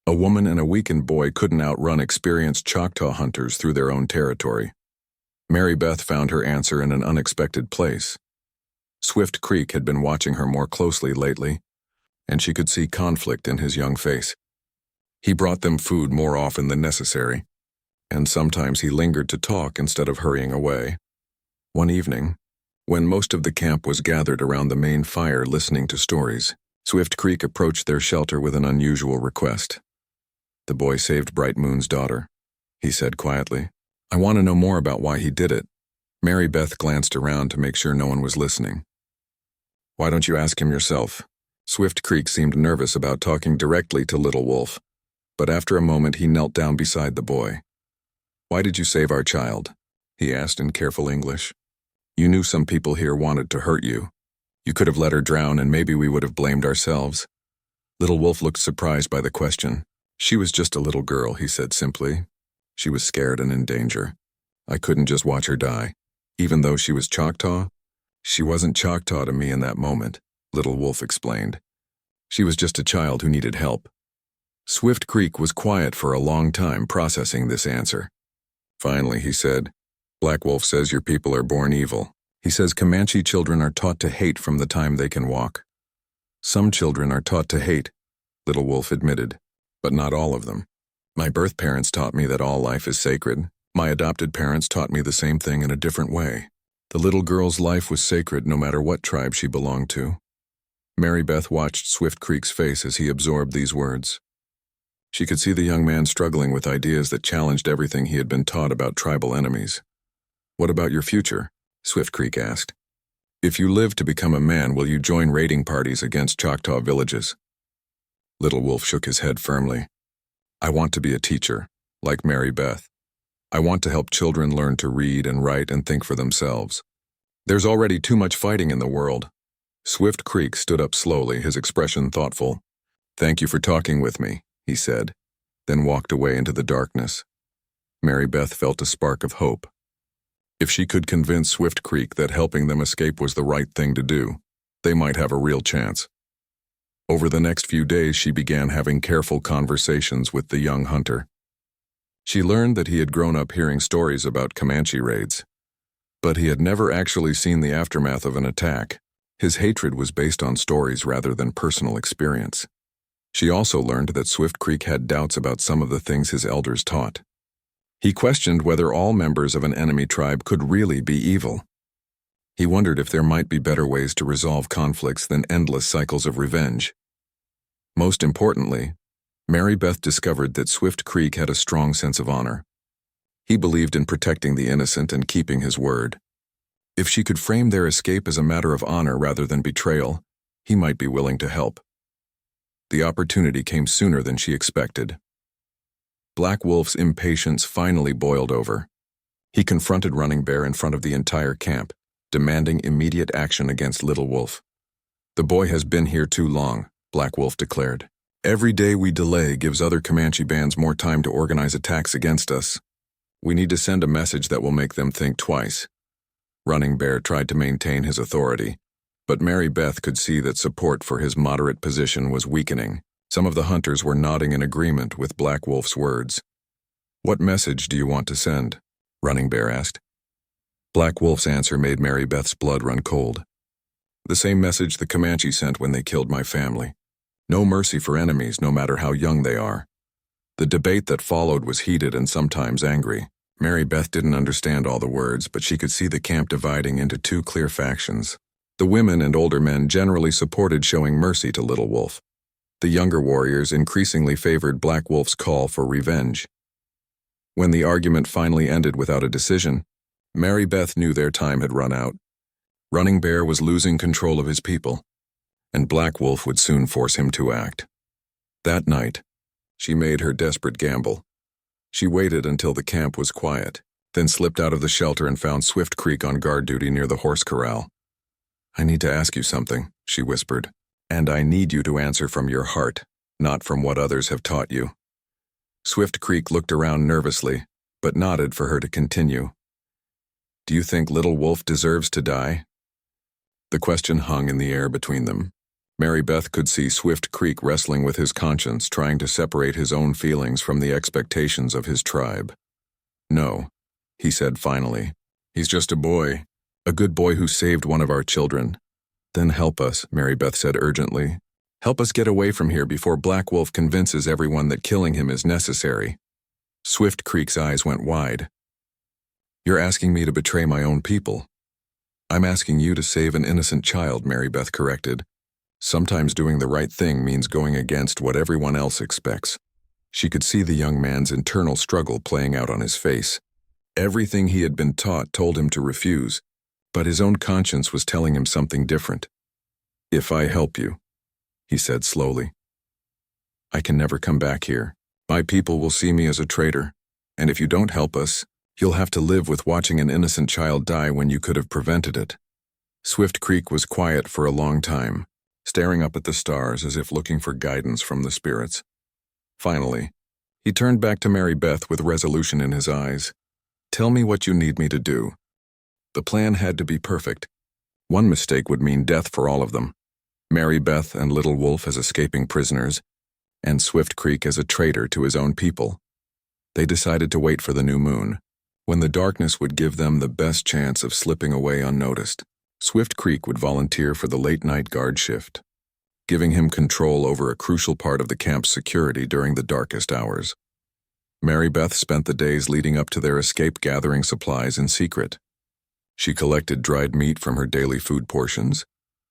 a woman and a weakened boy couldn't outrun experienced Choctaw hunters through their own territory. Mary Beth found her answer in an unexpected place. Swift Creek had been watching her more closely lately, and she could see conflict in his young face. He brought them food more often than necessary, and sometimes he lingered to talk instead of hurrying away. One evening, when most of the camp was gathered around the main fire listening to stories, Swift Creek approached their shelter with an unusual request. "The boy saved Bright Moon's daughter," he said quietly. "I want to know more about why he did it." Mary Beth glanced around to make sure no one was listening. "Why don't you ask him yourself?" Swift Creek seemed nervous about talking directly to Little Wolf, but after a moment he knelt down beside the boy. "Why did you save our child?" he asked in careful English. "You knew some people here wanted to hurt you. You could have let her drown and maybe we would have blamed ourselves. Little Wolf looked surprised by the question. She was just a little girl, he said simply. She was scared and in danger. I couldn't just watch her die. Even though she was Choctaw, she wasn't Choctaw to me in that moment, Little Wolf explained. She was just a child who needed help. Swift Creek was quiet for a long time processing this answer. Finally, he said, Black Wolf says your people are born evil. He says Comanche children are taught to hate from the time they can walk. Some children are taught to hate, Little Wolf admitted, but not all of them. My birth parents taught me that all life is sacred. My adopted parents taught me the same thing in a different way. The little girl's life was sacred no matter what tribe she belonged to. Mary Beth watched Swift Creek's face as he absorbed these words. She could see the young man struggling with ideas that challenged everything he had been taught about tribal enemies. What about your future? Swift Creek asked. If you live to become a man, will you join raiding parties against Choctaw villages? Little Wolf shook his head firmly. I want to be a teacher, like Mary Beth. I want to help children learn to read and write and think for themselves. There's already too much fighting in the world. Swift Creek stood up slowly, his expression thoughtful. Thank you for talking with me, he said, then walked away into the darkness. Mary Beth felt a spark of hope. If she could convince Swift Creek that helping them escape was the right thing to do, they might have a real chance. Over the next few days, she began having careful conversations with the young hunter. She learned that he had grown up hearing stories about Comanche raids, but he had never actually seen the aftermath of an attack. His hatred was based on stories rather than personal experience. She also learned that Swift Creek had doubts about some of the things his elders taught. He questioned whether all members of an enemy tribe could really be evil. He wondered if there might be better ways to resolve conflicts than endless cycles of revenge. Most importantly, Mary Beth discovered that Swift Creek had a strong sense of honor. He believed in protecting the innocent and keeping his word. If she could frame their escape as a matter of honor rather than betrayal, he might be willing to help. The opportunity came sooner than she expected. Black Wolf's impatience finally boiled over. He confronted Running Bear in front of the entire camp, demanding immediate action against Little Wolf. The boy has been here too long, Black Wolf declared. Every day we delay gives other Comanche bands more time to organize attacks against us. We need to send a message that will make them think twice. Running Bear tried to maintain his authority, but Mary Beth could see that support for his moderate position was weakening. Some of the hunters were nodding in agreement with Black Wolf's words. What message do you want to send? Running Bear asked. Black Wolf's answer made Mary Beth's blood run cold. The same message the Comanche sent when they killed my family. No mercy for enemies, no matter how young they are. The debate that followed was heated and sometimes angry. Mary Beth didn't understand all the words, but she could see the camp dividing into two clear factions. The women and older men generally supported showing mercy to Little Wolf. The younger warriors increasingly favored Black Wolf's call for revenge. When the argument finally ended without a decision, Mary Beth knew their time had run out. Running Bear was losing control of his people, and Black Wolf would soon force him to act. That night, she made her desperate gamble. She waited until the camp was quiet, then slipped out of the shelter and found Swift Creek on guard duty near the horse corral. I need to ask you something, she whispered, and I need you to answer from your heart, not from what others have taught you. Swift Creek looked around nervously, but nodded for her to continue. Do you think Little Wolf deserves to die? The question hung in the air between them. Mary Beth could see Swift Creek wrestling with his conscience, trying to separate his own feelings from the expectations of his tribe. No, he said finally. He's just a boy, a good boy who saved one of our children. Then help us, Mary Beth said urgently. Help us get away from here before Black Wolf convinces everyone that killing him is necessary. Swift Creek's eyes went wide. You're asking me to betray my own people. I'm asking you to save an innocent child, Mary Beth corrected. Sometimes doing the right thing means going against what everyone else expects. She could see the young man's internal struggle playing out on his face. Everything he had been taught told him to refuse, but his own conscience was telling him something different. If I help you, he said slowly, I can never come back here. My people will see me as a traitor, and if you don't help us, you'll have to live with watching an innocent child die when you could have prevented it. Swift Creek was quiet for a long time. staring up at the stars as if looking for guidance from the spirits. Finally, he turned back to Mary Beth with resolution in his eyes. "Tell me what you need me to do." The plan had to be perfect. One mistake would mean death for all of them. Mary Beth and Little Wolf as escaping prisoners, and Swift Creek as a traitor to his own people. They decided to wait for the new moon, when the darkness would give them the best chance of slipping away unnoticed. Swift Creek would volunteer for the late-night guard shift, giving him control over a crucial part of the camp's security during the darkest hours. Mary Beth spent the days leading up to their escape gathering supplies in secret. She collected dried meat from her daily food portions,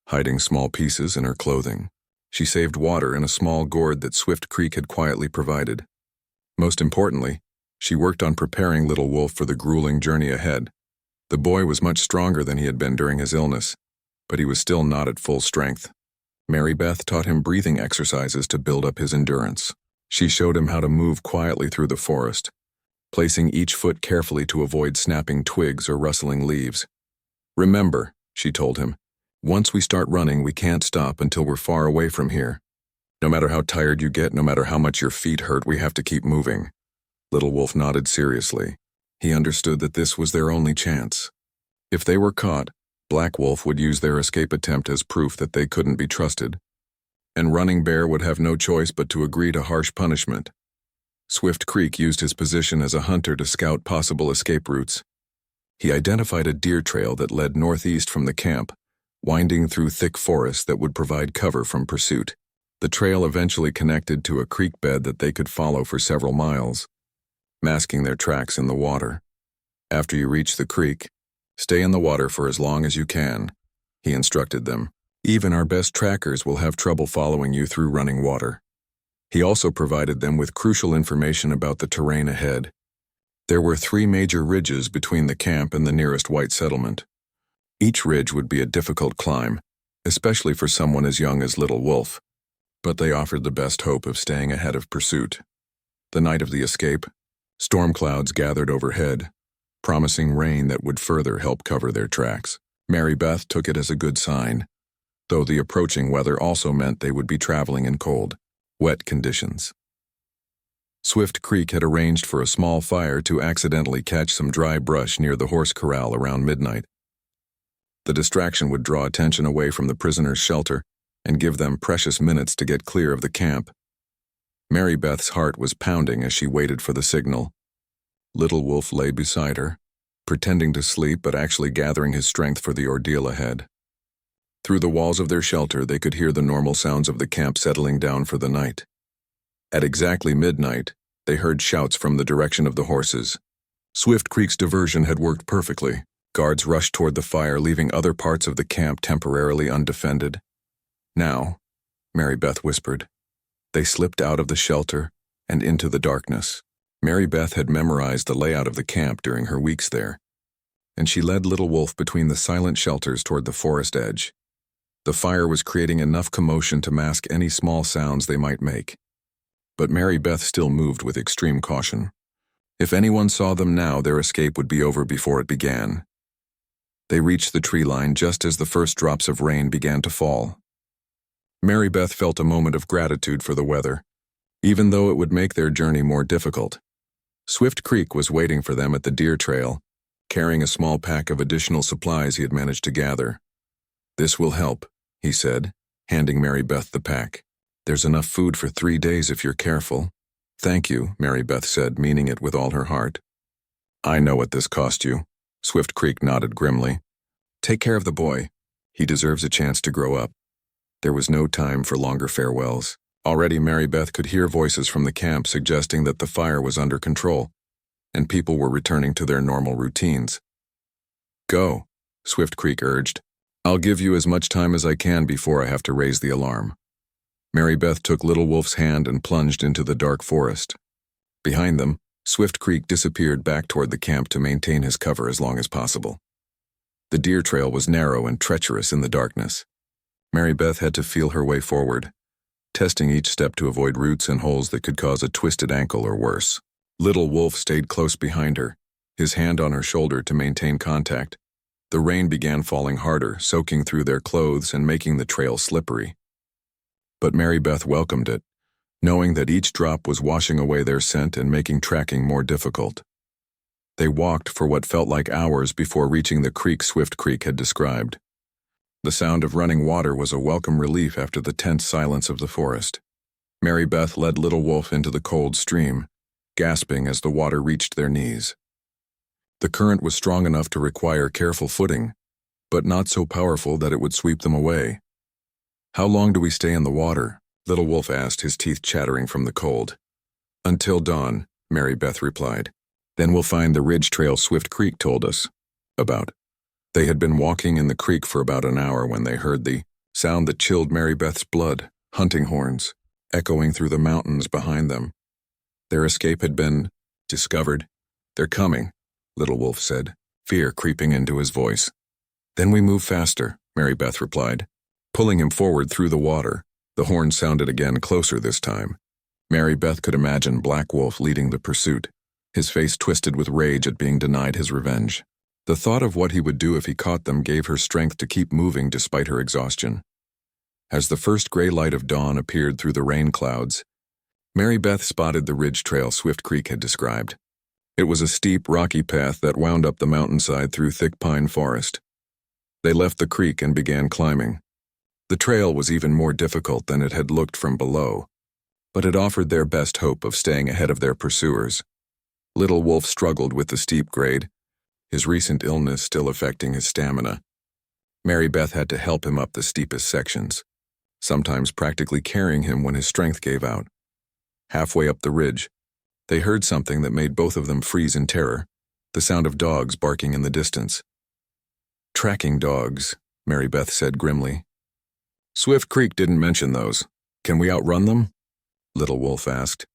hiding small pieces in her clothing. She saved water in a small gourd that Swift Creek had quietly provided. Most importantly, she worked on preparing Little Wolf for the grueling journey ahead. The boy was much stronger than he had been during his illness, but he was still not at full strength. Mary Beth taught him breathing exercises to build up his endurance. She showed him how to move quietly through the forest, placing each foot carefully to avoid snapping twigs or rustling leaves. "Remember," she told him, "once we start running, we can't stop until we're far away from here. No matter how tired you get, no matter how much your feet hurt, we have to keep moving." Little Wolf nodded seriously. He understood that this was their only chance. If they were caught, Black Wolf would use their escape attempt as proof that they couldn't be trusted, and Running Bear would have no choice but to agree to harsh punishment. Swift Creek used his position as a hunter to scout possible escape routes. He identified a deer trail that led northeast from the camp, winding through thick forest that would provide cover from pursuit. The trail eventually connected to a creek bed that they could follow for several miles, masking their tracks in the water. "After you reach the creek, stay in the water for as long as you can," he instructed them. "Even our best trackers will have trouble following you through running water." He also provided them with crucial information about the terrain ahead. There were 3 major ridges between the camp and the nearest white settlement. Each ridge would be a difficult climb, especially for someone as young as Little Wolf, but they offered the best hope of staying ahead of pursuit. The night of the escape, storm clouds gathered overhead, promising rain that would further help cover their tracks. Mary Beth took it as a good sign, though the approaching weather also meant they would be traveling in cold, wet conditions. Swift Creek had arranged for a small fire to accidentally catch some dry brush near the horse corral around midnight. The distraction would draw attention away from the prisoners' shelter and give them precious minutes to get clear of the camp. Mary Beth's heart was pounding as she waited for the signal. Little Wolf lay beside her, pretending to sleep but actually gathering his strength for the ordeal ahead. Through the walls of their shelter, they could hear the normal sounds of the camp settling down for the night. At exactly midnight, they heard shouts from the direction of the horses. Swift Creek's diversion had worked perfectly. Guards rushed toward the fire, leaving other parts of the camp temporarily undefended. "Now," Mary Beth whispered. They slipped out of the shelter and into the darkness. Mary Beth had memorized the layout of the camp during her weeks there, and she led Little Wolf between the silent shelters toward the forest edge. The fire was creating enough commotion to mask any small sounds they might make. But Mary Beth still moved with extreme caution. If anyone saw them now, their escape would be over before it began. They reached the tree line just as the first drops of rain began to fall. Mary Beth felt a moment of gratitude for the weather, even though it would make their journey more difficult. Swift Creek was waiting for them at the deer trail, carrying a small pack of additional supplies he had managed to gather. "This will help," he said, handing Mary Beth the pack. "There's enough food for 3 days if you're careful." "Thank you," Mary Beth said, meaning it with all her heart. "I know what this cost you." Swift Creek nodded grimly. "Take care of the boy. He deserves a chance to grow up." There was no time for longer farewells. Already Mary Beth could hear voices from the camp suggesting that the fire was under control, and people were returning to their normal routines. "Go," Swift Creek urged. "I'll give you as much time as I can before I have to raise the alarm." Mary Beth took Little Wolf's hand and plunged into the dark forest. Behind them, Swift Creek disappeared back toward the camp to maintain his cover as long as possible. The deer trail was narrow and treacherous in the darkness. Mary Beth had to feel her way forward, testing each step to avoid roots and holes that could cause a twisted ankle or worse. Little Wolf stayed close behind her, his hand on her shoulder to maintain contact. The rain began falling harder, soaking through their clothes and making the trail slippery. but Mary Beth welcomed it, knowing that each drop was washing away their scent and making tracking more difficult. They walked for what felt like hours before reaching the creek Swift Creek had described. The sound of running water was a welcome relief after the tense silence of the forest. Mary Beth led Little Wolf into the cold stream, gasping as the water reached their knees. The current was strong enough to require careful footing, but not so powerful that it would sweep them away. "How long do we stay in the water?" Little Wolf asked, his teeth chattering from the cold. "Until dawn," Mary Beth replied. "Then we'll find the ridge trail Swift Creek told us about." They had been walking in the creek for about an hour when they heard the sound that chilled Mary Beth's blood, hunting horns, echoing through the mountains behind them. Their escape had been discovered. "They're coming," Little Wolf said, fear creeping into his voice. "Then we move faster," Mary Beth replied, pulling him forward through the water. The horn sounded again, closer this time. Mary Beth could imagine Black Wolf leading the pursuit, his face twisted with rage at being denied his revenge. The thought of what he would do if he caught them gave her strength to keep moving despite her exhaustion. As the first gray light of dawn appeared through the rain clouds, Mary Beth spotted the ridge trail Swift Creek had described. It was a steep, rocky path that wound up the mountainside through thick pine forest. They left the creek and began climbing. The trail was even more difficult than it had looked from below, but it offered their best hope of staying ahead of their pursuers. Little Wolf struggled with the steep grade, his recent illness still affecting his stamina. Mary Beth had to help him up the steepest sections, sometimes practically carrying him when his strength gave out. Halfway up the ridge, they heard something that made both of them freeze in terror, the sound of dogs barking in the distance. "Tracking dogs," Mary Beth said grimly. "Swift Creek didn't mention those. Can we outrun them?" Little Wolf asked.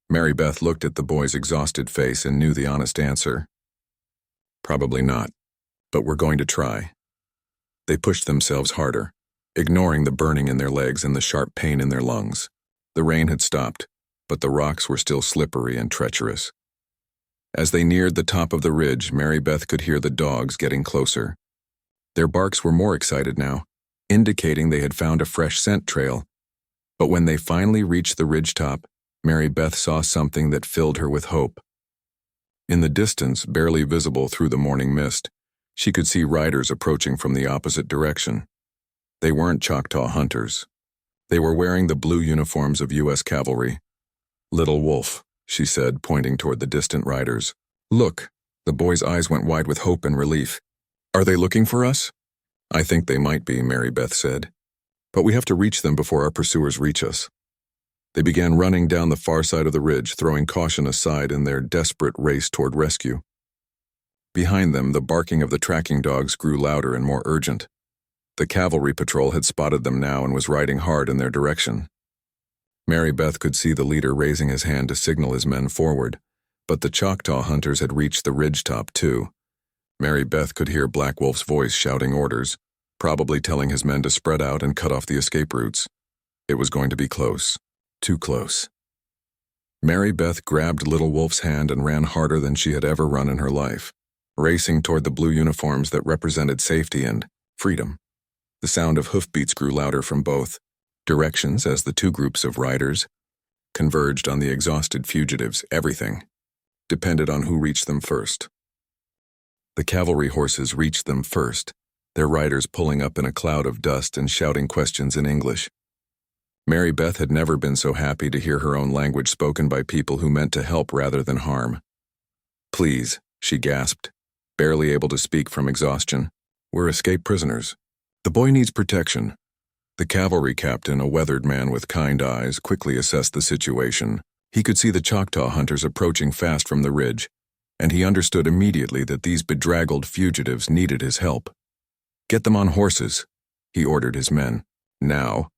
Mary Beth looked at the boy's exhausted face and knew the honest answer. "Probably not, but we're going to try." They pushed themselves harder, ignoring the burning in their legs and the sharp pain in their lungs. The rain had stopped, but the rocks were still slippery and treacherous. As they neared the top of the ridge, Mary Beth could hear the dogs getting closer. Their barks were more excited now, indicating they had found a fresh scent trail. But when they finally reached the ridgetop, Mary Beth saw something that filled her with hope. In the distance, barely visible through the morning mist, she could see riders approaching from the opposite direction. They weren't Choctaw hunters. They were wearing the blue uniforms of U.S. cavalry. "Little Wolf," she said, pointing toward the distant riders. "Look." The boy's eyes went wide with hope and relief. "Are they looking for us?" "I think they might be," Mary Beth said. "But we have to reach them before our pursuers reach us." They began running down the far side of the ridge, throwing caution aside in their desperate race toward rescue. Behind them, the barking of the tracking dogs grew louder and more urgent. The cavalry patrol had spotted them now and was riding hard in their direction. Mary Beth could see the leader raising his hand to signal his men forward, but the Choctaw hunters had reached the ridgetop too. Mary Beth could hear Black Wolf's voice shouting orders, probably telling his men to spread out and cut off the escape routes. It was going to be close. Too close. Mary Beth grabbed Little Wolf's hand and ran harder than she had ever run in her life, racing toward the blue uniforms that represented safety and freedom. The sound of hoofbeats grew louder from both directions as the two groups of riders converged on the exhausted fugitives. Everything depended on who reached them first. The cavalry horses reached them first, their riders pulling up in a cloud of dust and shouting questions in English. Mary Beth had never been so happy to hear her own language spoken by people who meant to help rather than harm. "Please," she gasped, barely able to speak from exhaustion. "We're escaped prisoners. The boy needs protection." The cavalry captain, a weathered man with kind eyes, quickly assessed the situation. He could see the Choctaw hunters approaching fast from the ridge, and he understood immediately that these bedraggled fugitives needed his help. "Get them on horses," he ordered his men. Now,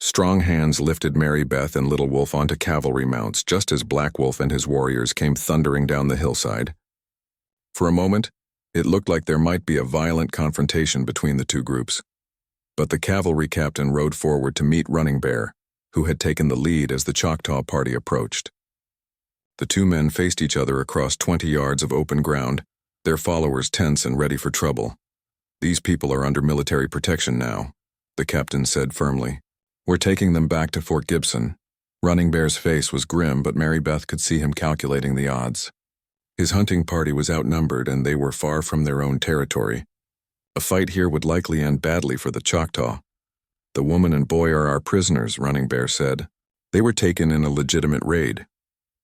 strong hands lifted Mary Beth and Little Wolf onto cavalry mounts just as Black Wolf and his warriors came thundering down the hillside. For a moment, it looked like there might be a violent confrontation between the two groups. But the cavalry captain rode forward to meet Running Bear, who had taken the lead as the Choctaw party approached. The two men faced each other across 20 yards of open ground, their followers tense and ready for trouble. "These people are under military protection now," the captain said firmly. "We're taking them back to Fort Gibson." Running Bear's face was grim, but Mary Beth could see him calculating the odds. His hunting party was outnumbered, and they were far from their own territory. A fight here would likely end badly for the Choctaw. "The woman and boy are our prisoners," Running Bear said. "They were taken in a legitimate raid."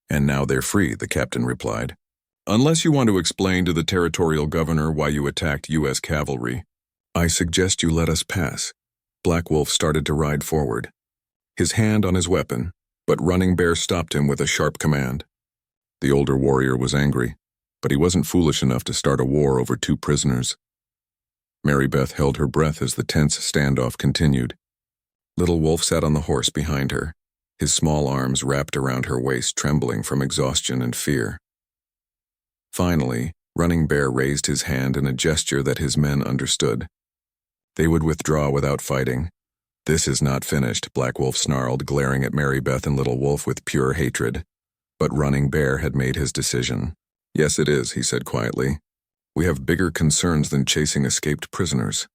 "And now they're free," the captain replied. "Unless you want to explain to the territorial governor why you attacked U.S. cavalry, I suggest you let us pass." Black Wolf started to ride forward, his hand on his weapon, but Running Bear stopped him with a sharp command. The older warrior was angry, but he wasn't foolish enough to start a war over two prisoners. Mary Beth held her breath as the tense standoff continued. Little Wolf sat on the horse behind her, his small arms wrapped around her waist, trembling from exhaustion and fear. Finally, Running Bear raised his hand in a gesture that his men understood. They would withdraw without fighting. "This is not finished," Black Wolf snarled, glaring at Mary Beth and Little Wolf with pure hatred. But Running Bear had made his decision. "Yes, it is," he said quietly. "We have bigger concerns than chasing escaped prisoners."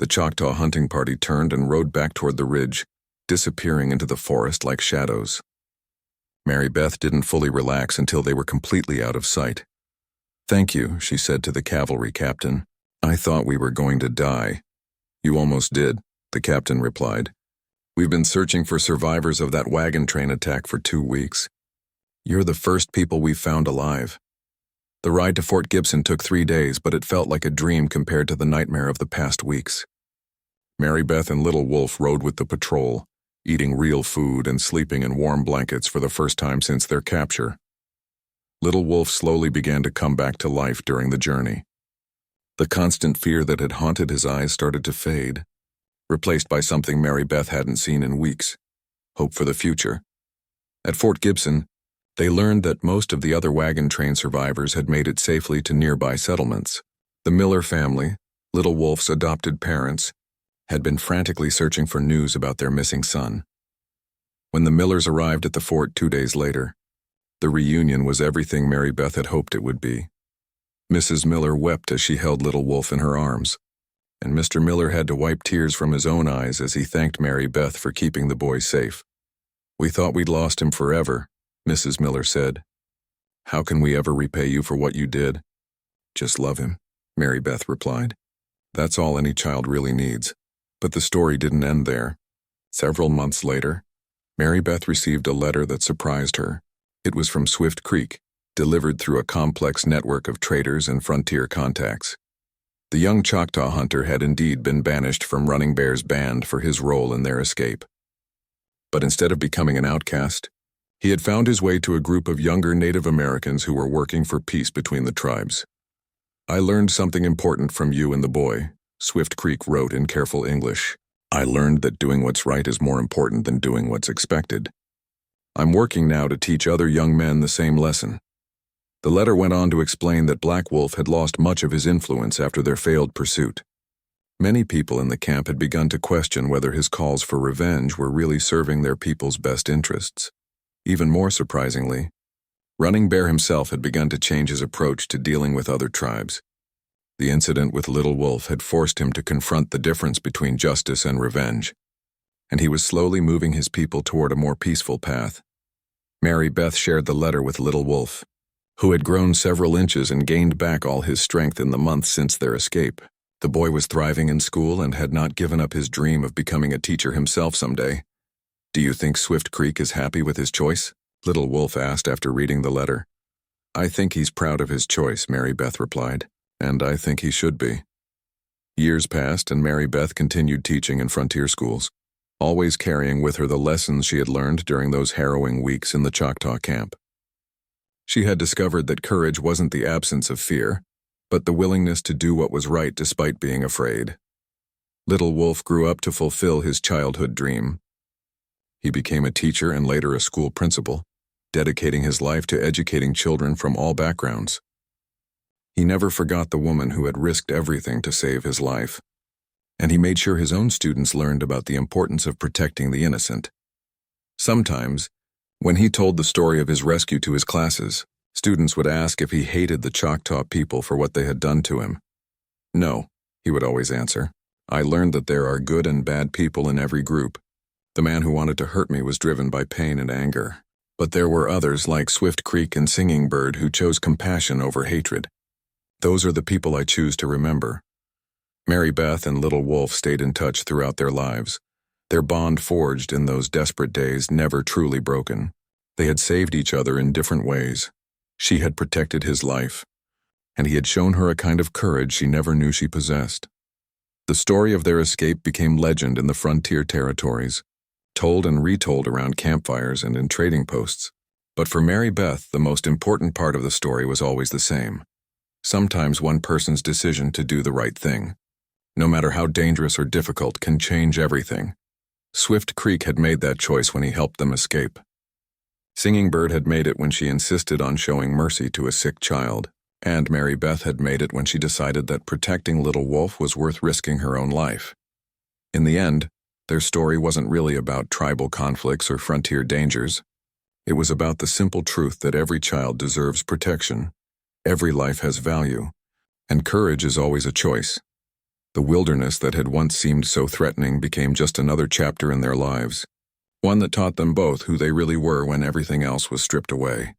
The Choctaw hunting party turned and rode back toward the ridge, disappearing into the forest like shadows. Mary Beth didn't fully relax until they were completely out of sight. "Thank you," she said to the cavalry captain. "I thought we were going to die." "You almost did," the captain replied. "We've been searching for survivors of that wagon train attack for 2 weeks. You're the first people we've found alive." The ride to Fort Gibson took 3 days, but it felt like a dream compared to the nightmare of the past weeks. Mary Beth and Little Wolf rode with the patrol, eating real food and sleeping in warm blankets for the first time since their capture. Little Wolf slowly began to come back to life during the journey. The constant fear that had haunted his eyes started to fade, replaced by something Mary Beth hadn't seen in weeks: hope for the future. At Fort Gibson, they learned that most of the other wagon train survivors had made it safely to nearby settlements. The Miller family, Little Wolf's adopted parents, had been frantically searching for news about their missing son. When the Millers arrived at the fort 2 days later, the reunion was everything Mary Beth had hoped it would be. Mrs. Miller wept as she held Little Wolf in her arms, and Mr. Miller had to wipe tears from his own eyes as he thanked Mary Beth for keeping the boy safe. "We thought we'd lost him forever," Mrs. Miller said. "How can we ever repay you for what you did?" "Just love him," Mary Beth replied. "That's all any child really needs." But the story didn't end there. Several months later, Mary Beth received a letter that surprised her. It was from Swift Creek, delivered through a complex network of traders and frontier contacts. The young Choctaw hunter had indeed been banished from Running Bear's band for his role in their escape. But instead of becoming an outcast, he had found his way to a group of younger Native Americans who were working for peace between the tribes. "I learned something important from you and the boy," Swift Creek wrote in careful English. "I learned that doing what's right is more important than doing what's expected. I'm working now to teach other young men the same lesson." The letter went on to explain that Black Wolf had lost much of his influence after their failed pursuit. Many people in the camp had begun to question whether his calls for revenge were really serving their people's best interests. Even more surprisingly, Running Bear himself had begun to change his approach to dealing with other tribes. The incident with Little Wolf had forced him to confront the difference between justice and revenge, and he was slowly moving his people toward a more peaceful path. Mary Beth shared the letter with Little Wolf, who had grown several inches and gained back all his strength in the months since their escape. The boy was thriving in school and had not given up his dream of becoming a teacher himself someday. "Do you think Swift Creek is happy with his choice?" Little Wolf asked after reading the letter. "I think he's proud of his choice," Mary Beth replied, "and I think he should be." Years passed and Mary Beth continued teaching in frontier schools, always carrying with her the lessons she had learned during those harrowing weeks in the Choctaw camp. She had discovered that courage wasn't the absence of fear, but the willingness to do what was right despite being afraid. Little Wolf grew up to fulfill his childhood dream. He became a teacher and later a school principal, dedicating his life to educating children from all backgrounds. He never forgot the woman who had risked everything to save his life, and he made sure his own students learned about the importance of protecting the innocent. Sometimes, when he told the story of his rescue to his classes, students would ask if he hated the Choctaw people for what they had done to him. "No," he would always answer. "I learned that there are good and bad people in every group, The man who wanted to hurt me was driven by pain and anger. But there were others like Swift Creek and Singing Bird who chose compassion over hatred. Those are the people I choose to remember. Mary Beth and Little Wolf stayed in touch throughout their lives. Their bond forged in those desperate days never truly broken. They had saved each other in different ways. She had protected his life, and he had shown her a kind of courage she never knew she possessed. The story of their escape became legend in the frontier territories, told and retold around campfires and in trading posts. But for Mary Beth, the most important part of the story was always the same. Sometimes one person's decision to do the right thing, no matter how dangerous or difficult, can change everything. Swift Creek had made that choice when he helped them escape. Singing Bird had made it when she insisted on showing mercy to a sick child, and Mary Beth had made it when she decided that protecting Little Wolf was worth risking her own life. In the end, their story wasn't really about tribal conflicts or frontier dangers. It was about the simple truth that every child deserves protection, every life has value, and courage is always a choice. The wilderness that had once seemed so threatening became just another chapter in their lives, one that taught them both who they really were when everything else was stripped away.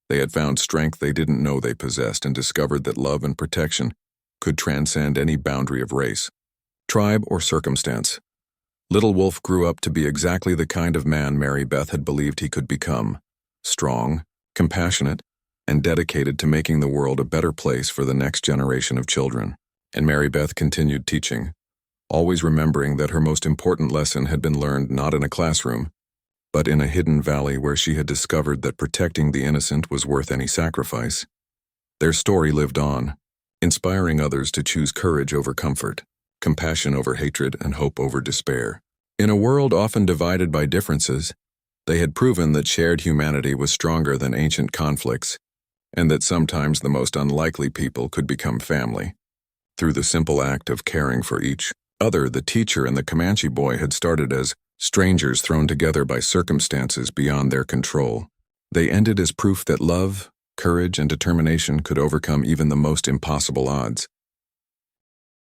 They had found strength they didn't know they possessed and discovered that love and protection could transcend any boundary of race, tribe, or circumstance. Little Wolf grew up to be exactly the kind of man Mary Beth had believed he could become: strong, compassionate, and dedicated to making the world a better place for the next generation of children. And Mary Beth continued teaching, always remembering that her most important lesson had been learned not in a classroom, but in a hidden valley where she had discovered that protecting the innocent was worth any sacrifice. Their story lived on, inspiring others to choose courage over comfort, compassion over hatred, and hope over despair. In a world often divided by differences, they had proven that shared humanity was stronger than ancient conflicts, and that sometimes the most unlikely people could become family. Through the simple act of caring for each other, the teacher and the Comanche boy had started as strangers thrown together by circumstances beyond their control. They ended as proof that love, courage, and determination could overcome even the most impossible odds.